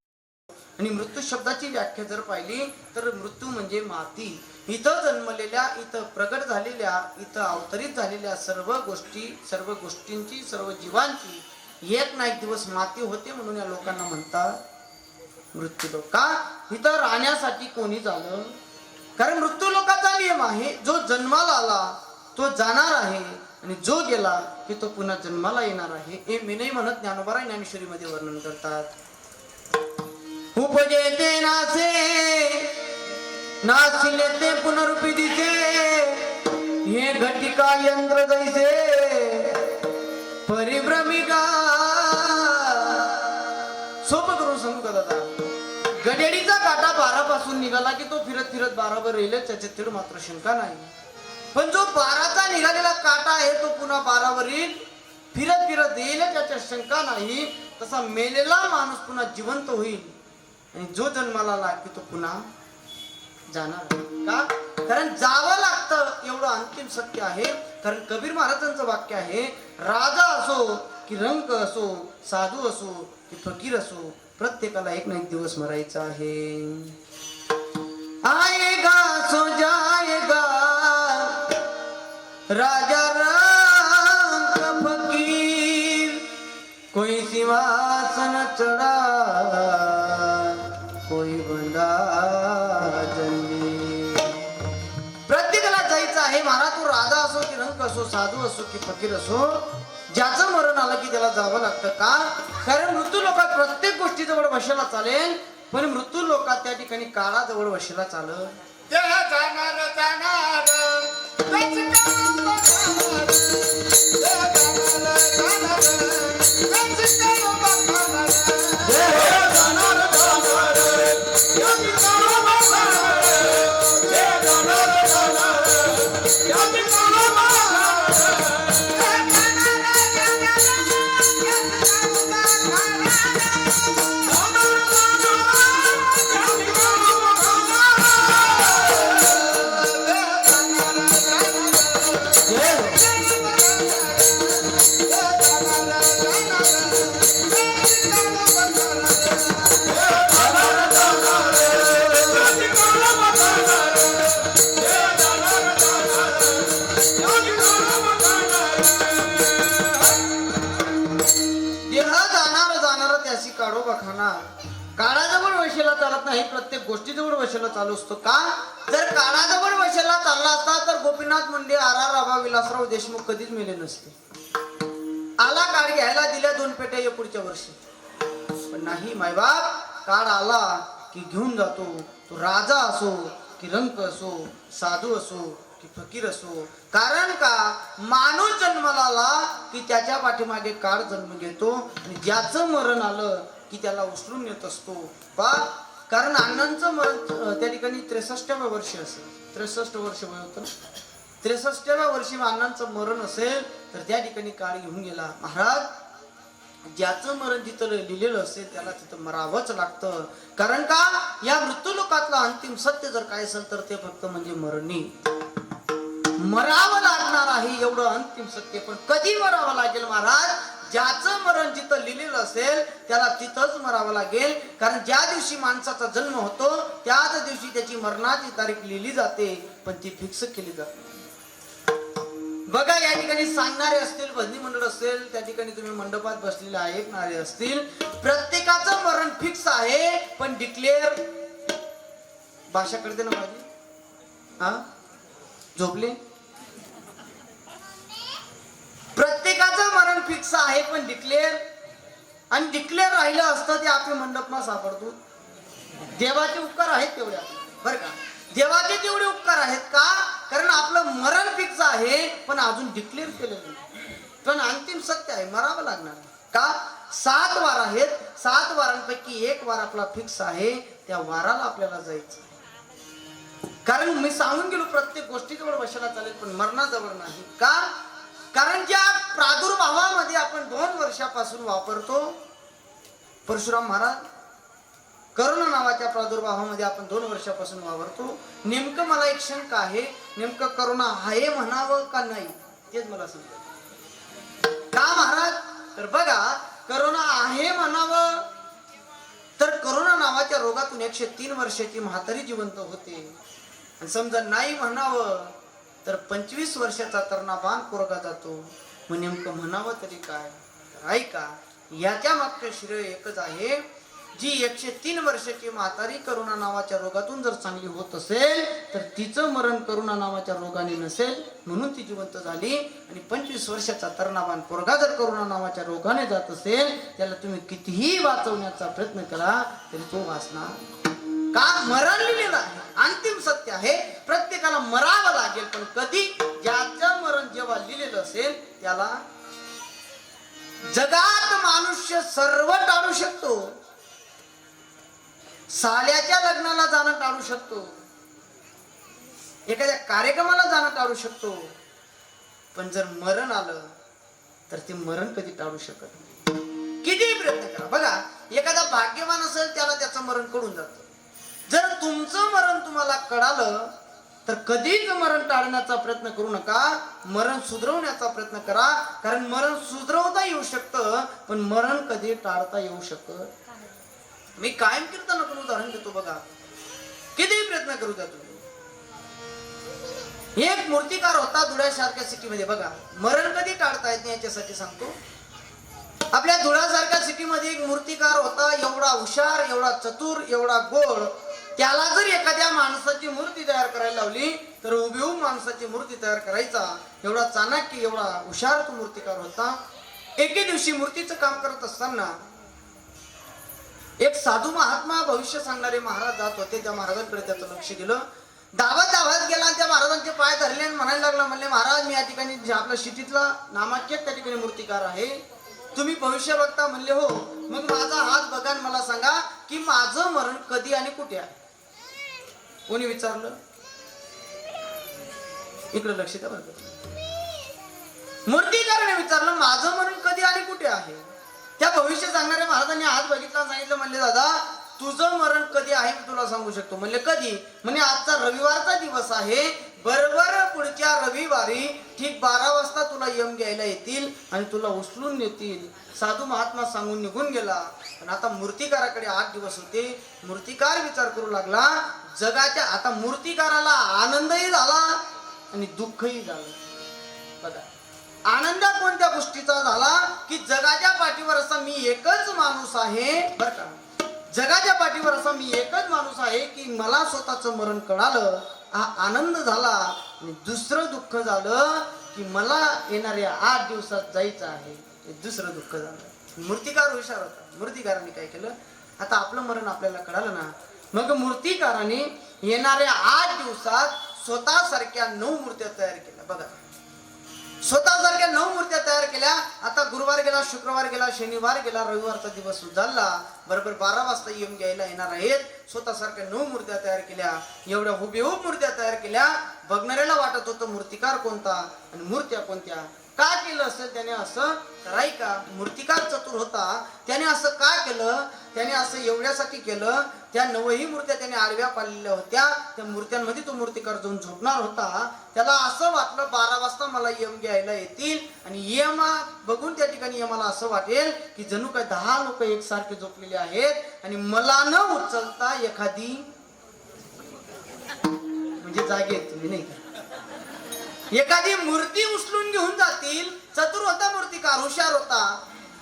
आणि मृत्यू शब्दाची व्याख्या जर पाहिली तर मृत्यू म्हणजे माती. इथं जन्मलेल्या, इथं प्रगट झालेल्या, इथं अवतरित झालेल्या सर्व गोष्टींची, सर्व जीवांची एक ना एक दिवस माती होते म्हणून या लोकांना म्हणतात मृत्यू लोक. का? इथं राहण्यासाठी कोणी झालं. कारण मृत्यू लोकांचा नियम आहे, जो जन्माला आला तो जाणार आहे आणि जो गेला की तो पुन्हा जन्माला येणार आहे. हे मी नाही म्हणत, ज्ञानोबा ज्ञानेश्वरी मध्ये वर्णन करतात. उपजे ते नासे नासिले ते पुनरुपी दिसे, हे घटिका यंत्र जैसे परिभ्रमिका. सोपं करून सांगू का दादा? गडेडीचा काटा 12 पासून निघाला की तो फिरत फिरत 12 वर येईल, त्याच्यात तीड मात्र शंका नाही. पण जो 12चा निघालेला काटा आहे तो पुन्हा 12 वर येईल, फिरत फिरत येईल, त्याच्यात शंका नाही. तसा मेलेला माणूस पुन्हा जिवंत होईल आणि जो जन्माला आला की तो पुन्हा जाणार. का? कारण जावं लागतं एवढं अंतिम सत्य आहे. कारण कबीर महाराजांचं वाक्य आहे, राजा असो की रंक असो, साधू असो की फकीर असो, प्रत्येकाला एक ना एक दिवस मरायचं आहे. आएगा सो जाएगा राजा रंक फकीर, कोई सिंहासन चढ़ा कोई बंदा जंजीर. रंक असो, साधू असो की फकीर असो, ज्याचं मरण आलं की त्याला जावं लागतं. का? कारण मृत्यू लोकात प्रत्येक गोष्टीजवळ वशाला चालेल, पण मृत्यू लोकात त्या ठिकाणी काळाजवळ वशाला चालत. काळाजवळ वशाला चालत नाही, प्रत्येक गोष्टीजवळ वशाला चालू असतो. का? जर काळाजवळ वशाला चालला असता तर गोपीनाथ मुंडे, आर.आर. राभा, विलासराव देशमुख कधीच मेले नसते. आला काळ घ्यायला दिल्या 2 पेट्या या पुढच्या वर्षी, पण नाही मायबाप, काळ आला की घेऊन जातो. तो राजा असो की रंक असो, साधू असो की फकीर असो. कारण का? माणूस जन्माला आला की त्याच्या पाठीमागे काळ जन्म घेतो, आणि ज्याचं मरण आलं की त्याला उचलून येत असतो. कारण अण्णांचं मरण त्या ठिकाणी 63व्या वर्षी असेल, 63 वर्ष वय होतं. 63व्या वर्षी अण्णांचं मरण असेल तर त्या ठिकाणी काळ घेऊन गेला. महाराज, ज्याचं मरण जिथं लिहिलेलं असेल त्याला तिथं मरावंच लागतं. कारण का? या मृत्यू लोकातलं अंतिम सत्य जर काय असेल तर ते फक्त म्हणजे मरणी. मरावं लागणार आहे एवढं अंतिम सत्य. पण कधी मरावं लागेल महाराज? ज्याचं मरण जिथं लिहिलेलं असेल त्याला तिथंच मरावं लागेल. कारण ज्या दिवशी माणसाचा जन्म होतो त्याच दिवशी त्याची मरणाची तारीख लिहिली जाते, पण ती फिक्स केली जाते. बघा, या ठिकाणी सांगणारे असतील, भजनी मंडळ असेल, त्या ठिकाणी तुम्ही मंडपात बसलेले ऐकणारे असतील, प्रत्येकाचं मरण फिक्स आहे, पण डिक्लेअर भाषा करते ना माझी. हा, झोपले? प्रत्येकाचं मरण फिक्स आहे, पण डिक्लेअर, आणि डिक्लेअर राहिलं असतं ते आपले मंडपमा सापडतो. देवाचे उपकार आहेत तेवढे बरं का, देवाचे तेवढे उपकार आहेत. का? कारण आपलं मरण फिक्स आहे, पण अजून डिक्लेअर केलं नाही. पण अंतिम सत्य आहे, मरावं लागणार. का? 7 वार आहेत, 7 वारांपैकी 1 वार आपला फिक्स आहे, त्या वाराला आपल्याला जायचं. कारण मी सांगून गेलो प्रत्येक गोष्टीजवळ वशाला चालेल, पण मरणाजवळ नाही. का? कारण ज्या प्रादुर्भावामध्ये आपण 2 वर्षापासून वापरतो, परशुराम महाराज, करोना नावाच्या प्रादुर्भावामध्ये आपण 2 वर्षापासून वावरतो. नेमकं मला एक शंका आहे, नेमकं करोना आहे म्हणावं का नाही तेच मला समजलं. का महाराज? तर बघा, करोना आहे म्हणावं तर करोना नावाच्या रोगातून 103 वर्षाची म्हातारी जिवंत होते, आणि समजा नाही म्हणावं तर 25 वर्षाचा तरणा बाण कोरगा जातो. मग नेमकं म्हणावं तरी काय? तर ऐका, याच्या मागचं श्रेय एकच आहे. जी 103 वर्षाची म्हातारी करोना नावाच्या रोगातून जर चांगली होत असेल तर तिचं मरण करोना नावाच्या रोगाने नसेल, म्हणून ती जिवंत झाली. आणि 25 वर्षाचा तरुणाबान पोरगा जर करोना नावाच्या रोगाने जात असेल, त्याला तुम्ही कितीही वाचवण्याचा प्रयत्न केला तरी तो वाचणार. का? मरण लिहिलेलं आहे, अंतिम सत्य आहे, प्रत्येकाला मरावं लागेल. पण कधी? ज्याचं मरण जेव्हा लिहिलेलं असेल त्याला. जगात मनुष्य सर्व टाळू शकतो, साल्याच्या लग्नाला जाणं टाळू शकतो, एखाद्या कार्यक्रमाला जाणं टाळू शकतो, पण जर मरण आलं तर ते मरण कधी टाळू शकत नाही. किती प्रयत्न करा. बघा, एखादा भाग्यवान असेल त्याला त्याचं मरण कळून जातं. जर तुमचं मरण तुम्हाला कळालं तर कधीच मरण टाळण्याचा प्रयत्न करू नका, मरण सुधरवण्याचा प्रयत्न करा. कारण मरण सुधरवता येऊ शकतं, पण मरण कधी टाळता येऊ शकत. मी कायम कीर्तनातून उदाहरण देतो. बघा, किती प्रयत्न करू द्या तुम्ही. एक मूर्तिकार होता धुळ्यासारख्या सिटीमध्ये. बघा, मरण कधी टाळता येत नाही याच्यासाठी सांगतो. आपल्या धुळ्यासारख्या सिटीमध्ये एक मूर्तिकार होता, एवढा हुशार, एवढा चतुर, एवढा गोड. त्याला जर एखाद्या माणसाची मूर्ती तयार करायला लावली तर हुबेहूब माणसाची मूर्ती तयार करायचा एवढा चाणक्य एवढा हुशार तो मूर्तिकार होता. एके दिवशी मूर्तीचं काम करत असताना एक साधू महात्मा भविष्य सांगणारे महाराज जात होते. त्या महाराजांकडे त्याचं लक्ष गेलं. धावत गेला त्या महाराजांचे पाय धरले आणि म्हणायला लागला, म्हणले महाराज मी या ठिकाणी जे आपल्या शिटीतला नामांकित त्या ठिकाणी मूर्तिकार आहे, तुम्ही भविष्य बघता? म्हणले हो. मग माझा हात बघा आणि मला सांगा की माझं मरण कधी आणि कुठे आहे. कोणी विचारलं? इकडे लक्ष द्या बरं. मूर्तिकाराने विचारलं माझं मरण कधी आणि कुठे आहे. त्या भविष्य सांगणाऱ्या महाराजांनी हात बघितला, सांगितलं, म्हणले दादा तुझं मरण कधी आहे मी तुला सांगू शकतो. म्हणले कधी? म्हणे आजचा रविवारचा दिवस आहे, बरोबर पुढच्या रविवारी ठीक 12 वाजता तुला यम घ्यायला येतील आणि तुला उचलून नेतील. साधू महात्मा सांगून निघून गेला. पण आता मूर्तिकाराकडे 8 दिवस होते. मूर्तिकार विचार करू लागला जगाच्या. आता मूर्तिकाराला आनंदही झाला आणि दुःखही झालं. बघा आनंद कोणत्या गोष्टीचा झाला की जगाच्या पाठीवर असा मी एकच माणूस आहे, बरं का, जगाच्या पाठीवर असा मी एकच माणूस आहे की मला स्वतःचं मरण कळालं, हा आनंद झाला. आणि दुसरं दुःख झालं की मला येणाऱ्या 8 दिवसात जायचं आहे, हे दुसरं दुःख झालं. मूर्तिकार हुशार होता. मूर्तिकाराने काय केलं, आता आपलं मरण आपल्याला कळालं ना, मग मूर्तिकाराने येणाऱ्या 8 दिवसात स्वतःसारख्या 9 मूर्त्या तयार केल्या. बघा स्वतःसारख्या 9 मूर्त्या तयार केल्या. आता गुरुवार गेला, शुक्रवार गेला, शनिवार गेला, रविवारचा दिवस उजाडला, बरोबर 12 वाजता यम घ्यायला येणार आहेत. स्वतःसारख्या 9 मूर्त्या तयार केल्या. एवढ्या हुबेहूब मूर्त्या तयार केल्या. बघणाऱ्याला वाटत होतं मूर्तिकार कोणता आणि मूर्त्या कोणत्या. का केलं असेल त्याने असं? तर ऐका, मूर्तिकार चतुर होता. त्याने असं का केलं? त्याने असं एवढ्यासाठी केलं, त्या 9ही मूर्त्या त्याने आडव्या पाडलेल्या होत्या. त्या मूर्त्यांमध्ये तो मूर्तिकार जाऊन झोपणार होता. त्याला असं वाटलं 12 वाजता मला यम घ्यायला येतील आणि यमा बघून त्या ठिकाणी यमाला असं वाटेल की जणू काय 10 लोक एकसारखे झोपलेले आहेत आणि मला न उचलता एखादी म्हणजे जागेत तुम्ही नाही का एखादी मूर्ती उचलून घेऊन जातील. चतुर होता मूर्तिकार, हुशार होता.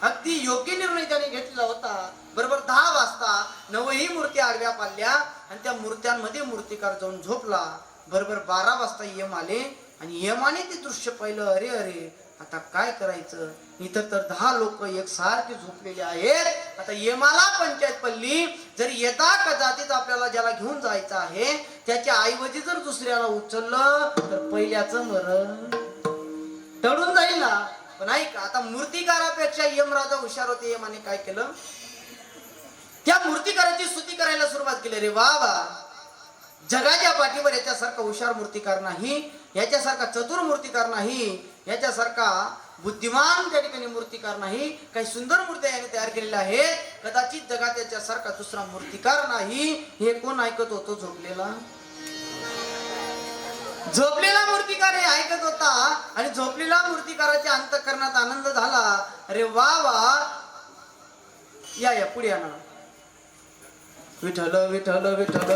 अगदी योग्य निर्णय त्याने घेतला होता. बरोबर 10 वाजता 9ही मूर्ती आडव्या पाडल्या आणि त्या मूर्त्यांमध्ये मूर्तिकार जाऊन झोपला. बरोबर 12 वाजता यम आले आणि यमाने ते दृश्य पाहिलं. अरे अरे आता काय करायचं, इथं तर 10 लोक एकसारखे झोपलेले आहेत. आता यमाला पंचायत पडली, जर यदा कदाचित आपल्याला ज्याला घेऊन जायचं आहे त्याच्या ऐवजी जर दुसऱ्याला उचललं तर पहिल्याचं मरण टळून जाईल ना. पण ऐका, आता मूर्तिकारापेक्षा यमराजा हुशार होते. यमाने काय केलं, त्या मूर्तिकाराची स्तुती करायला सुरुवात केली. रे वा वा, जगाच्या पाठीवर याच्यासारखा हुशार मूर्तिकार नाही, याच्यासारखा चतुर मूर्तिकार नाही, याच्यासारखा बुद्धिमान त्या ठिकाणी मूर्तिकार नाही. काही सुंदर मूर्त्या याने तयार केलेल्या आहेत. कदाचित जगात याच्यासारखा दुसरा मूर्तिकार नाही. हे कोण ऐकत होतो? झोपलेला मूर्तिकार हे ऐकत होता आणि झोपलेला मूर्तिकाराच्या अंतःकरणात आनंद झाला. अरे वा वा, या पुढे या ना. विठ्ठल विठ्ठल विठ्ठल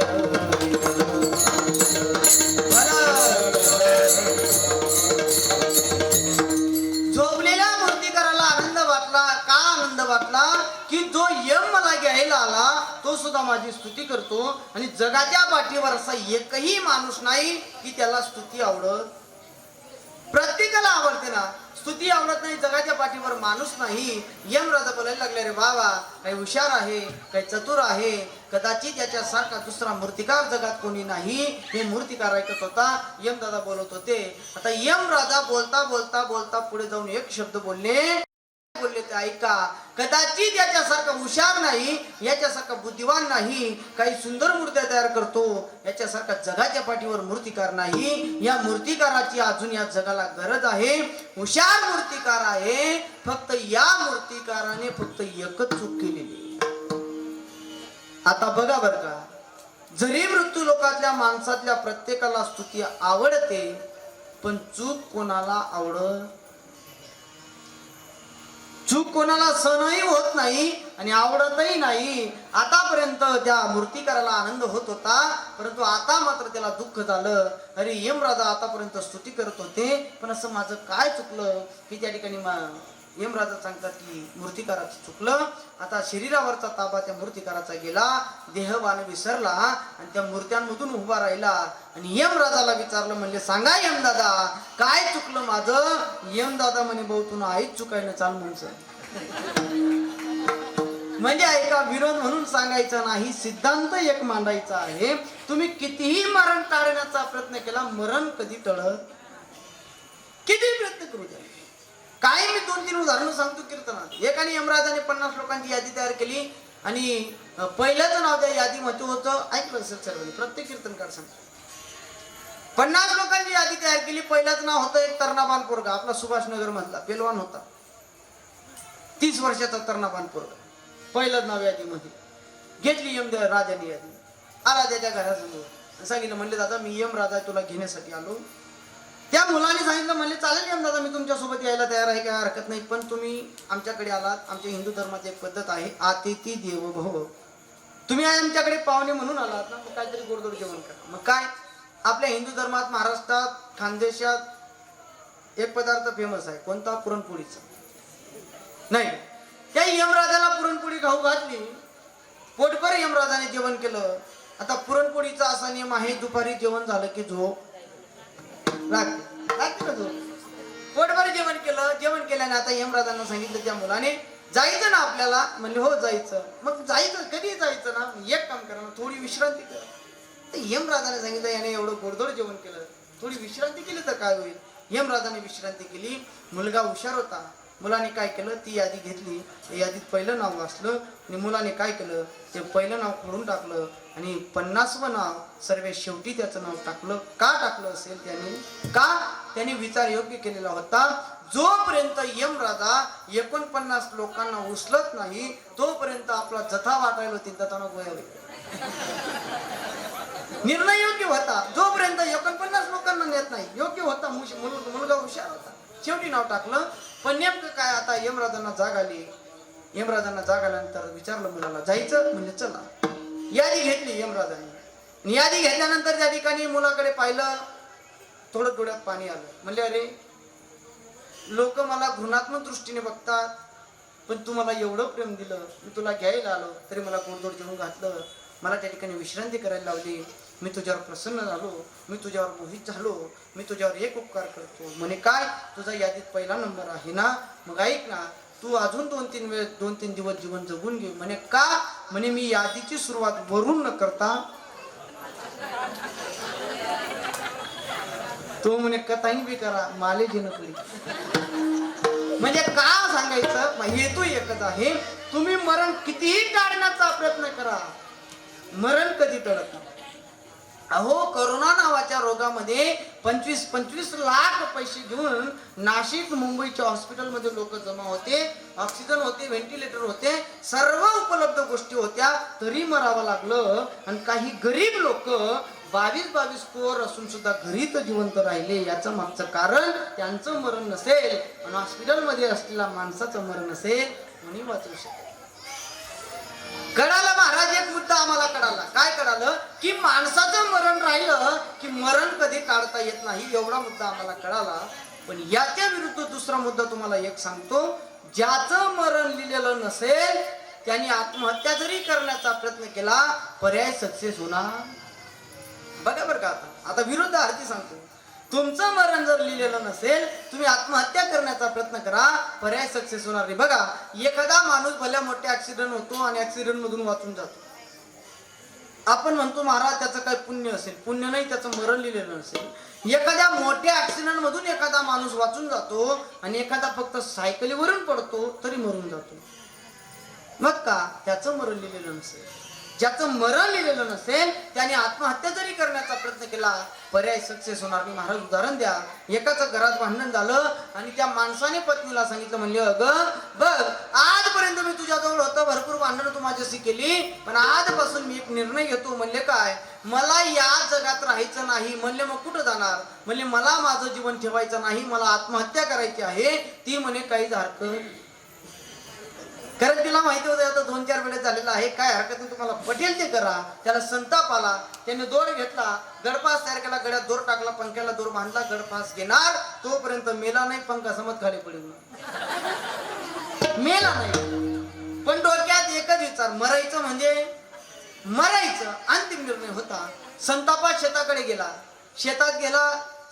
झोपलेल्या मूर्तिकाराला आनंद वाटला. का आनंद वाटला की जो यम मला घ्यायला आला तो सुद्धा माझी स्तुती करतो आणि जगाच्या पाठीवर असा एकही माणूस नाही की त्याला स्तुती आवडत. प्रत्येकाला आवडते ना स्तुती, आवडत नाही जगाच्या पाठीवर माणूस नाही. यमराजा बोलायला लागले, रे बाबा काही हुशार आहे, काही चतुर आहे, कदाचित याच्यासारखा दुसरा मूर्तिकार जगात कोणी नाही. हे मूर्तिकार ऐकत होता. यमदादा बोलत होते. आता यमराजा बोलता बोलता बोलता पुढे जाऊन एक शब्द बोलले ते ऐका, कदाचित याच्यासारखा हुशार नाही, याच्यासारखा बुद्धिवान नाही, काही सुंदर मूर्त्या तयार करतो, याच्यासारखा जगाच्या पाठीवर मूर्तिकार नाही. या मूर्तिकाराची अजून या जगाला गरज आहे. हुशार मूर्तिकार आहे, फक्त या मूर्तिकाराने फक्त एकच चूक केलेली. आता बघा बर का, जरी मृत्यू लोकातल्या माणसातल्या प्रत्येकाला स्तुती आवडते, पण चूक कोणाला आवडत, चूक कोणाला सहनही होत नाही आणि आवडतही नाही. आतापर्यंत त्या मूर्तिकाराला आनंद होत होता, परंतु आता मात्र त्याला दुःख झालं. अरे यमराजा आतापर्यंत स्तुती करत होते, पण असं माझं काय चुकलं की त्या ठिकाणी यमराजा सांगतात की मूर्तिकाराचं चुकलं, आता शरीरावरचा ताबा त्या मूर्तिकाराचा गेला, देहवान विसरला आणि त्या मूर्त्यांमधून उभा राहिला आणि यमराजाला विचारलं, म्हणले सांगा यमदादा काय चुकलं माझं? यमदादा म्हणे भाऊ तुला आईच चुकायला चाल म्हणचं. म्हणजे ऐका, विरोध म्हणून सांगायचा नाही, सिद्धांत एक मांडायचा आहे. तुम्ही कितीही मरण टाळण्याचा प्रयत्न केला, मरण कधी टळत, किती प्रयत्न करू द्या. काय मी 2-3 उदाहरणं सांगतो कीर्तनात. एकाने यमराजाने 50 लोकांची यादी तयार केली आणि पहिल्याचं नाव त्या यादीमध्ये होतं, ऐकलं असेल सर्वांनी, प्रत्येक कीर्तनकार सांगतो. 50 लोकांची यादी तयार केली. पहिल्याचं नाव होतं एक तरणाबान पोरगा, आपला सुभाषनगर मधला पेलवान होता, 30 वर्षाचा तरणाबान पोरगा. पहिलंच नाव यादीमध्ये घेतली राजाने यादी. आला त्याच्या घरासमोर, सांगितलं म्हणले दादा मी यमराजा तुला घेण्यासाठी आलो. त्या मुलाने सांगितलं म्हणले चालेल यमदादा मी तुमच्यासोबत यायला तयार आहे, काय हरकत नाही, पण तुम्ही आमच्याकडे आलात, आमच्या हिंदू धर्माची एक पद्धत आहे अतिथी देवो भव, तुम्ही आमच्याकडे पाहुणे म्हणून आलात ना, मग काहीतरी गोडधोड जेवण करा. मग काय आपल्या हिंदू धर्मात महाराष्ट्रात खानदेशात एक पदार्थ फेमस आहे, कोणता? पुरणपोळीचा. नाही, त्या यमराजाला पुरणपोळी खाऊ घातली, पोटभर यमराजाने जेवण केलं. आता पुरणपोळीचा असा नियम आहे, दुपारी जेवण झालं की झोप लागते ना, झोप. पोटभर जेवण केलं, जेवण केल्याने आता यमराजांना सांगितलं त्या मुलाने जायचं ना आपल्याला, म्हणले हो जायचं. मग जायचं कधी जायचं ना, एक काम करा ना, थोडी विश्रांती करा. तर यमराजाने सांगितलं याने एवढं गोडधोड जेवण केलं, थोडी विश्रांती केली तर काय होईल. यमराजाने विश्रांती केली. मुलगा हुशार होता, मुलाने काय केलं, ती यादी घेतली, यादीत पहिलं नाव वाचलं आणि मुलाने काय केलं, ते पहिलं नाव खोडून टाकलं आणि 50वं नाव सर्व शेवटी त्याचं नाव टाकलं. का टाकलं असेल त्याने? का? त्याने विचार योग्य केलेला होता, जोपर्यंत यमराजा 49 लोकांना उचलत नाही तोपर्यंत आपला जथा वाटायला होती तथाना गोया. निर्णय योग्य होता, जोपर्यंत 49 लोकांना नेत नाही, योग्य होता. मुलगा हुशार होता, शेवटी नाव टाकलं. पण नेमकं काय, आता यमराजांना जाग आली. यमराजांना जाग आल्यानंतर विचारलं मुलाला जायचं, म्हणजे चला. यादी घेतली यमराजांनी. यादी घेतल्यानंतर त्या ठिकाणी मुलाकडे पाहिलं, थोडं डोळ्यात पाणी आलं. म्हणले अरे लोक मला घृणात्मक दृष्टीने बघतात, पण तू मला एवढं प्रेम दिलं, मी तुला घ्यायला आलो तरी मला गोडधोड जेवून घातलं, मला त्या ठिकाणी विश्रांती करायला लावली, मी तुझ्यावर प्रसन्न झालो, मी तुझ्यावर मोहित झालो, मी तुझ्यावर एक उपकार करतो. म्हणे काय, तुझा यादीत पहिला नंबर आहे ना, मग ऐक ना, तू अजून 2-3 दिवस जीवन जगून घे. म्हणे का? म्हणे मी यादीची सुरुवात वरून न करता, तो म्हणे कथाही बी करा माले नकली. म्हणजे का सांगायचं, हेतू एकच आहे, तुम्ही मरण कितीही टाळण्याचा प्रयत्न करा, मरण कधी टळत नाही. अहो करोना नावाच्या रोगामध्ये 25 लाख पैसे घेऊन नाशिक मुंबईच्या हॉस्पिटलमध्ये लोक जमा होते, ऑक्सिजन होते, व्हेंटिलेटर होते, सर्व उपलब्ध गोष्टी होत्या, तरी मरावं लागलं. आणि काही गरीब लोक 22 कोर असून सुद्धा घरीच जिवंत राहिले. याचं मागचं कारण त्यांचं मरण नसेल, पण हॉस्पिटलमध्ये असलेल्या माणसाचं मरण असेल, म्हणून वाचू शकतो. कळालं महाराज, एक मुद्दा आम्हाला कळाला. काय कळालं? की माणसाचं मरण राहिलं की मरण कधी काढता येत नाही, एवढा मुद्दा आम्हाला कळाला. पण याच्या विरुद्ध दुसरा मुद्दा तुम्हाला एक सांगतो, ज्याचं मरण लिहिलेलं नसेल त्यांनी आत्महत्या जरी करण्याचा प्रयत्न केला, पर्याय सक्सेस होणार. बघा बरं का, आता विरुद्ध अर्थी सांगतो, तुमचं मरण जर लिहिलेलं नसेल, तुम्ही आत्महत्या करण्याचा प्रयत्न करा, पर्याय सक्सेस होणार नाही. बघा, एखादा माणूस भल्या मोठ्या ऍक्सिडेंट होतो आणि ऍक्सिडेंट मधून वाचून जातो. आपण म्हणतो महाराज त्याचं काय पुण्य असेल, पुण्य नाही, त्याचं मरण लिहिलेलं नसेल. एखाद्या मोठ्या ऍक्सिडेंट मधून एखादा माणूस वाचून जातो आणि एखादा फक्त सायकलीवरून पडतो तरी मरून जातो. मग का? त्याचं मरण लिहिलेलं नसेल. ज्याचं मरण लिहिलेलं नसेल त्याने आत्महत्या जरी करण्याचा प्रयत्न केला, पर्याय सक्सेस होणार नाही. महाराज उदाहरण द्या, एकाचं घरात भांडण झालं आणि त्या माणसाने पत्नीला सांगितलं, म्हणले अगं बघ, आजपर्यंत मी तुझ्याजवळ होतो, भरपूर भांडणं तू माझ्याशी केली, पण आजपासून मी एक निर्णय घेतो. म्हणले काय? मला या जगात राहायचं नाही. म्हणले मग कुठं जाणार? म्हणले मला माझं जीवन ठेवायचं नाही, मला आत्महत्या करायची आहे. ती म्हणे काहीच हरकत, कारण तिला माहिती होतं आता 2-4 वेळेस झालेला आहे, काय हरकत नाही, तुम्हाला पटेल ते करा. त्याला संताप आला, त्याने दोर घेतला, गडपास तयार केला, गड्यात दोर टाकला, पंख्याला दोर बांधला, गडपास घेणार तोपर्यंत मेला नाही, पंखा समज खाली पडून. मेला नाही, पण डोक्यात एकच विचार, मरायचं म्हणजे मरायचं. अंतिम निर्णय होता. संतापात शेताकडे गेला. शेतात गेला,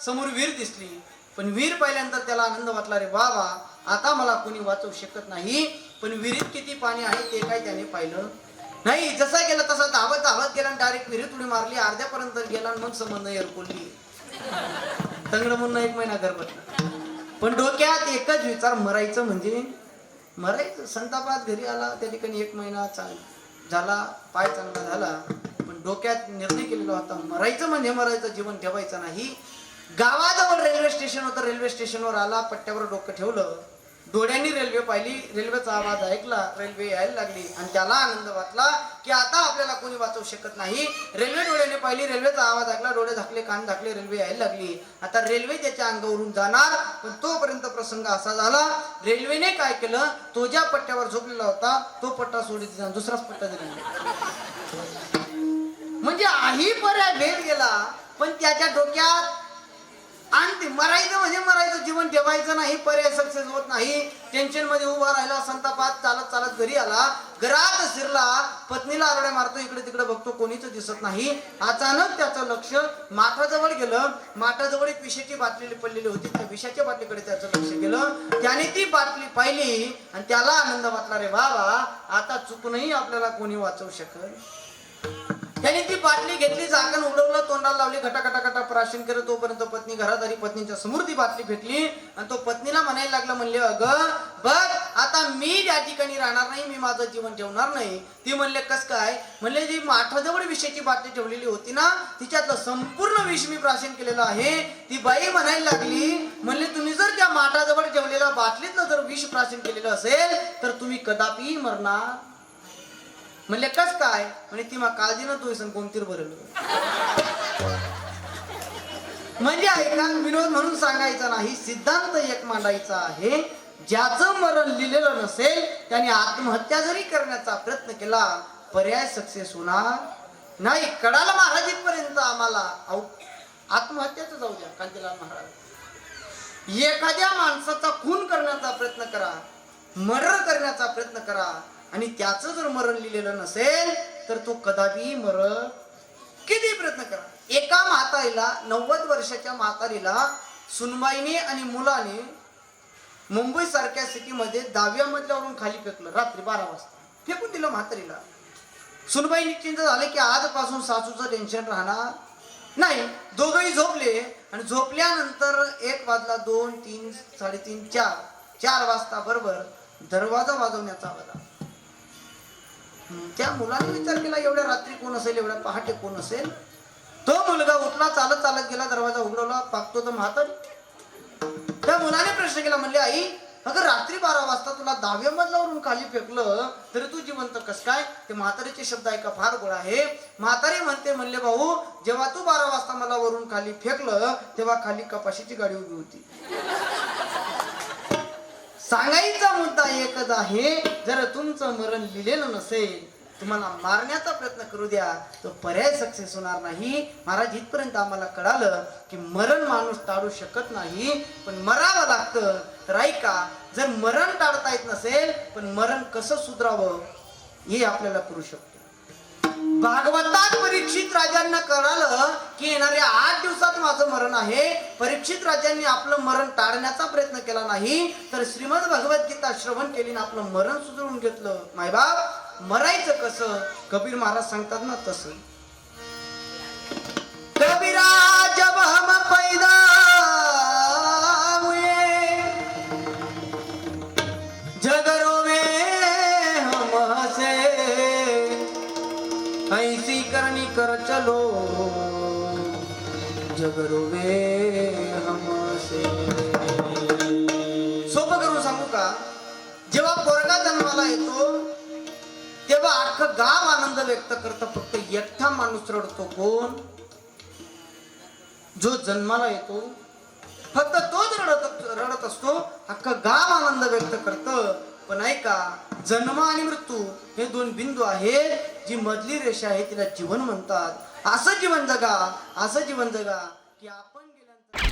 समोर विहीर दिसली. पण विहीर पाहिल्यानंतर त्याला आनंद वाटला, रे बाबा आता मला कोणी वाचवू शकत नाही. पण विहिरीत किती पाणी आहे ते काय त्याने पाहिलं नाही. जसा गेला तसा धावत धावत गेला, डायरेक्ट विहिरीत उडी मारली. अर्ध्यापर्यंत गेला आणि मग संबंध एरकोलली. तंगड म्हणून 1 महिना गरबत. पण डोक्यात एकच विचार, मरायचं म्हणजे मरायचं. संतापात घरी आला, त्या ठिकाणी 1 महिना झाला, पाय चांगला झाला. पण डोक्यात निर्णय केलेला होता, मरायचं म्हणजे मरायचं, जीवन ठेवायचं नाही. गावाजवळ रेल्वे स्टेशन होतं. रेल्वे स्टेशनवर आला, पट्ट्यावर डोकं ठेवलं, डोळ्यांनी रेल्वे पाहिली, रेल्वेचा आवाज ऐकला, रेल्वे यायला लागली आणि त्याला आनंद वाटला की आता आपल्याला कोणी वाचवू शकत नाही. रेल्वे डोळ्याने पाहिली, रेल्वेचा आवाज ऐकला, डोळे झाकले, कान झाकले, रेल्वे यायला लागली. आता रेल्वे त्याच्या अंगावरून जाणार. पण तोपर्यंत प्रसंग असा झाला, रेल्वेने काय केलं, तो ज्या पट्ट्यावर झोपलेला होता तो पट्टा सोडीत दुसराच पट्टा दिला. म्हणजे आही पर्याय भेट गेला. पण त्याच्या डोक्यात आणि मरायचं म्हणजे मरायचं, जीवन ठेवायचं नाही, पर्याय सक्सेस होत नाही. टेन्शन मध्ये उभा राहिला, संतापात चालत चालत घरी आला. घरात शिरला, पत्नीला आरड्या मारतो, इकडे तिकडे बघतो, कोणीच दिसत नाही. अचानक त्याचं लक्ष माठाजवळ गेलं. माठाजवळ एक विषाची बाटली पडलेली होती. त्या विषाच्या बाटलीकडे त्याचं लक्ष गेलं. त्याने ती बाटली पाहिली आणि त्याला आनंद वाटला, रे बाबा आता चुकूनही आपल्याला कोणी वाचवू शकत. त्याने ती बाटली घेतली, झाकण उडवलं, तोंडाला लावली, घटाघटा प्राशन करत. तोपर्यंत पत्नी घरात आली. पत्नीच्या समोर ती बाटली फेकली आणि तो पत्नीला म्हणायला लागला, म्हणले अगं बघ आता मी त्या ठिकाणी राहणार नाही, मी माझं जीवन ठेवणार नाही. ती म्हणले कस काय? म्हणले जी माठाजवळ विषाची बाटली ठेवलेली होती ना, तिच्यातलं संपूर्ण विष मी प्राशन केलेलं आहे. ती बाई म्हणायला लागली, म्हणले तुम्ही जर त्या माठाजवळ ठेवलेल्या बाटलीतलं जर विष प्राशन केलेलं असेल तर तुम्ही कदापि मरणार. म्हणले कस काय? म्हणजे ती मग काळजी न तू कोणतीर भरल. म्हणजे ऐका, विनोद म्हणून सांगायचा नाही, सिद्धांत एक मांडायचा आहे. ज्याचं मरण लिहिलेलं नसेल त्याने आत्महत्या जरी करण्याचा प्रयत्न केला, पर्याय सक्सेस होणार नाही. कडाला महाराज इथपर्यंत आम्हाला आत्महत्याच जाऊ द्या, कांतीलाल महाराज, एखाद्या माणसाचा खून करण्याचा प्रयत्न करा, मर्डर करण्याचा प्रयत्न करा आणि त्याचं जर मरण लिहिलेलं नसेल तर तो कदापि मरत. किती प्रयत्न करा. एका म्हातारीला, 90 वर्षाच्या म्हातारीला सुनबाईने आणि मुलाने मुंबई सारख्या सिटीमध्ये 10व्या मजल्यावरून खाली फेकलं. रात्री 12 वाजता फेकून दिलं म्हातारीला. सुनबाई निश्चिंत झाले की आजपासून सासूचं टेन्शन राहणार नाही. दोघंही झोपले आणि झोपल्यानंतर 1 वाजला, 2, 3, 3:30, 4 वाजता बरोबर दरवाजा वाजवण्याचा आवाज. त्या मुलाने विचार केला, एवढ्या रात्री कोण असेल, एवढ्या पहाटे कोण असेल. तो मुलगा उठला, चालत चालत गेला, दरवाजा उघडवला, पाहतो तर म्हातारी. त्या मुलाने प्रश्न केला, म्हणले आई अगं रात्री 12 वाजता तुला 10व्या मजल्यावरून खाली फेकलं तरी तू जिवंत कस काय? ते म्हातारीचे शब्द ऐका, फार गोड आहे. म्हातारी म्हणले भाऊ, जेव्हा तू 12 वाजता मला वरून खाली फेकलं तेव्हा खाली कपाशीची गाडी उभी होती. सांगायचा मुद्दा एकच आहे, जर तुमचं मरण लिहिलेलं नसेल, तुम्हाला मारण्याचा प्रयत्न करू द्या, तो पर्याय सक्सेस होणार नाही. महाराज इथपर्यंत आम्हाला कळालं की मरण माणूस टाळू शकत नाही, पण मरावं लागतं. तर ऐका, जर मरण टाळता येत नसेल पण मरण कसं सुधरावं हे आपल्याला करू शकतो. भागवतात परीक्षित राजांना कळालं की येणाऱ्या 8 दिवसात माझं मरण आहे. परीक्षित राजांनी आपलं मरण टाळण्याचा प्रयत्न केला नाही, तर श्रीमद भगवद्गीता श्रवण केली आणि आपलं मरण सुधरून घेतलं. मायबाप, मरायचं कसं? कबीर महाराज सांगतात ना तसं. कबीरा जब हम पैदा हुए जग रोवे हम हसे, ऐसी करनी कर चलो जग रोवे हमसे. सोपं करून सांगू का? जेव्हा पोरगा जन्माला येतो तेव्हा अख्खं गाव आनंद व्यक्त करतं, फक्त एकटा माणूस रडतो. कोण? जो जन्माला येतो, फक्त तोच रडत असतो. अख्खं गाव आनंद व्यक्त करतं. पण ऐका, जन्म आणि मृत्यू हे 2 बिंदू आहेत. जी मधली रेषा आहे तिला जीवन म्हणतात. असं जीवन जगा की आपण गेल्यानंतर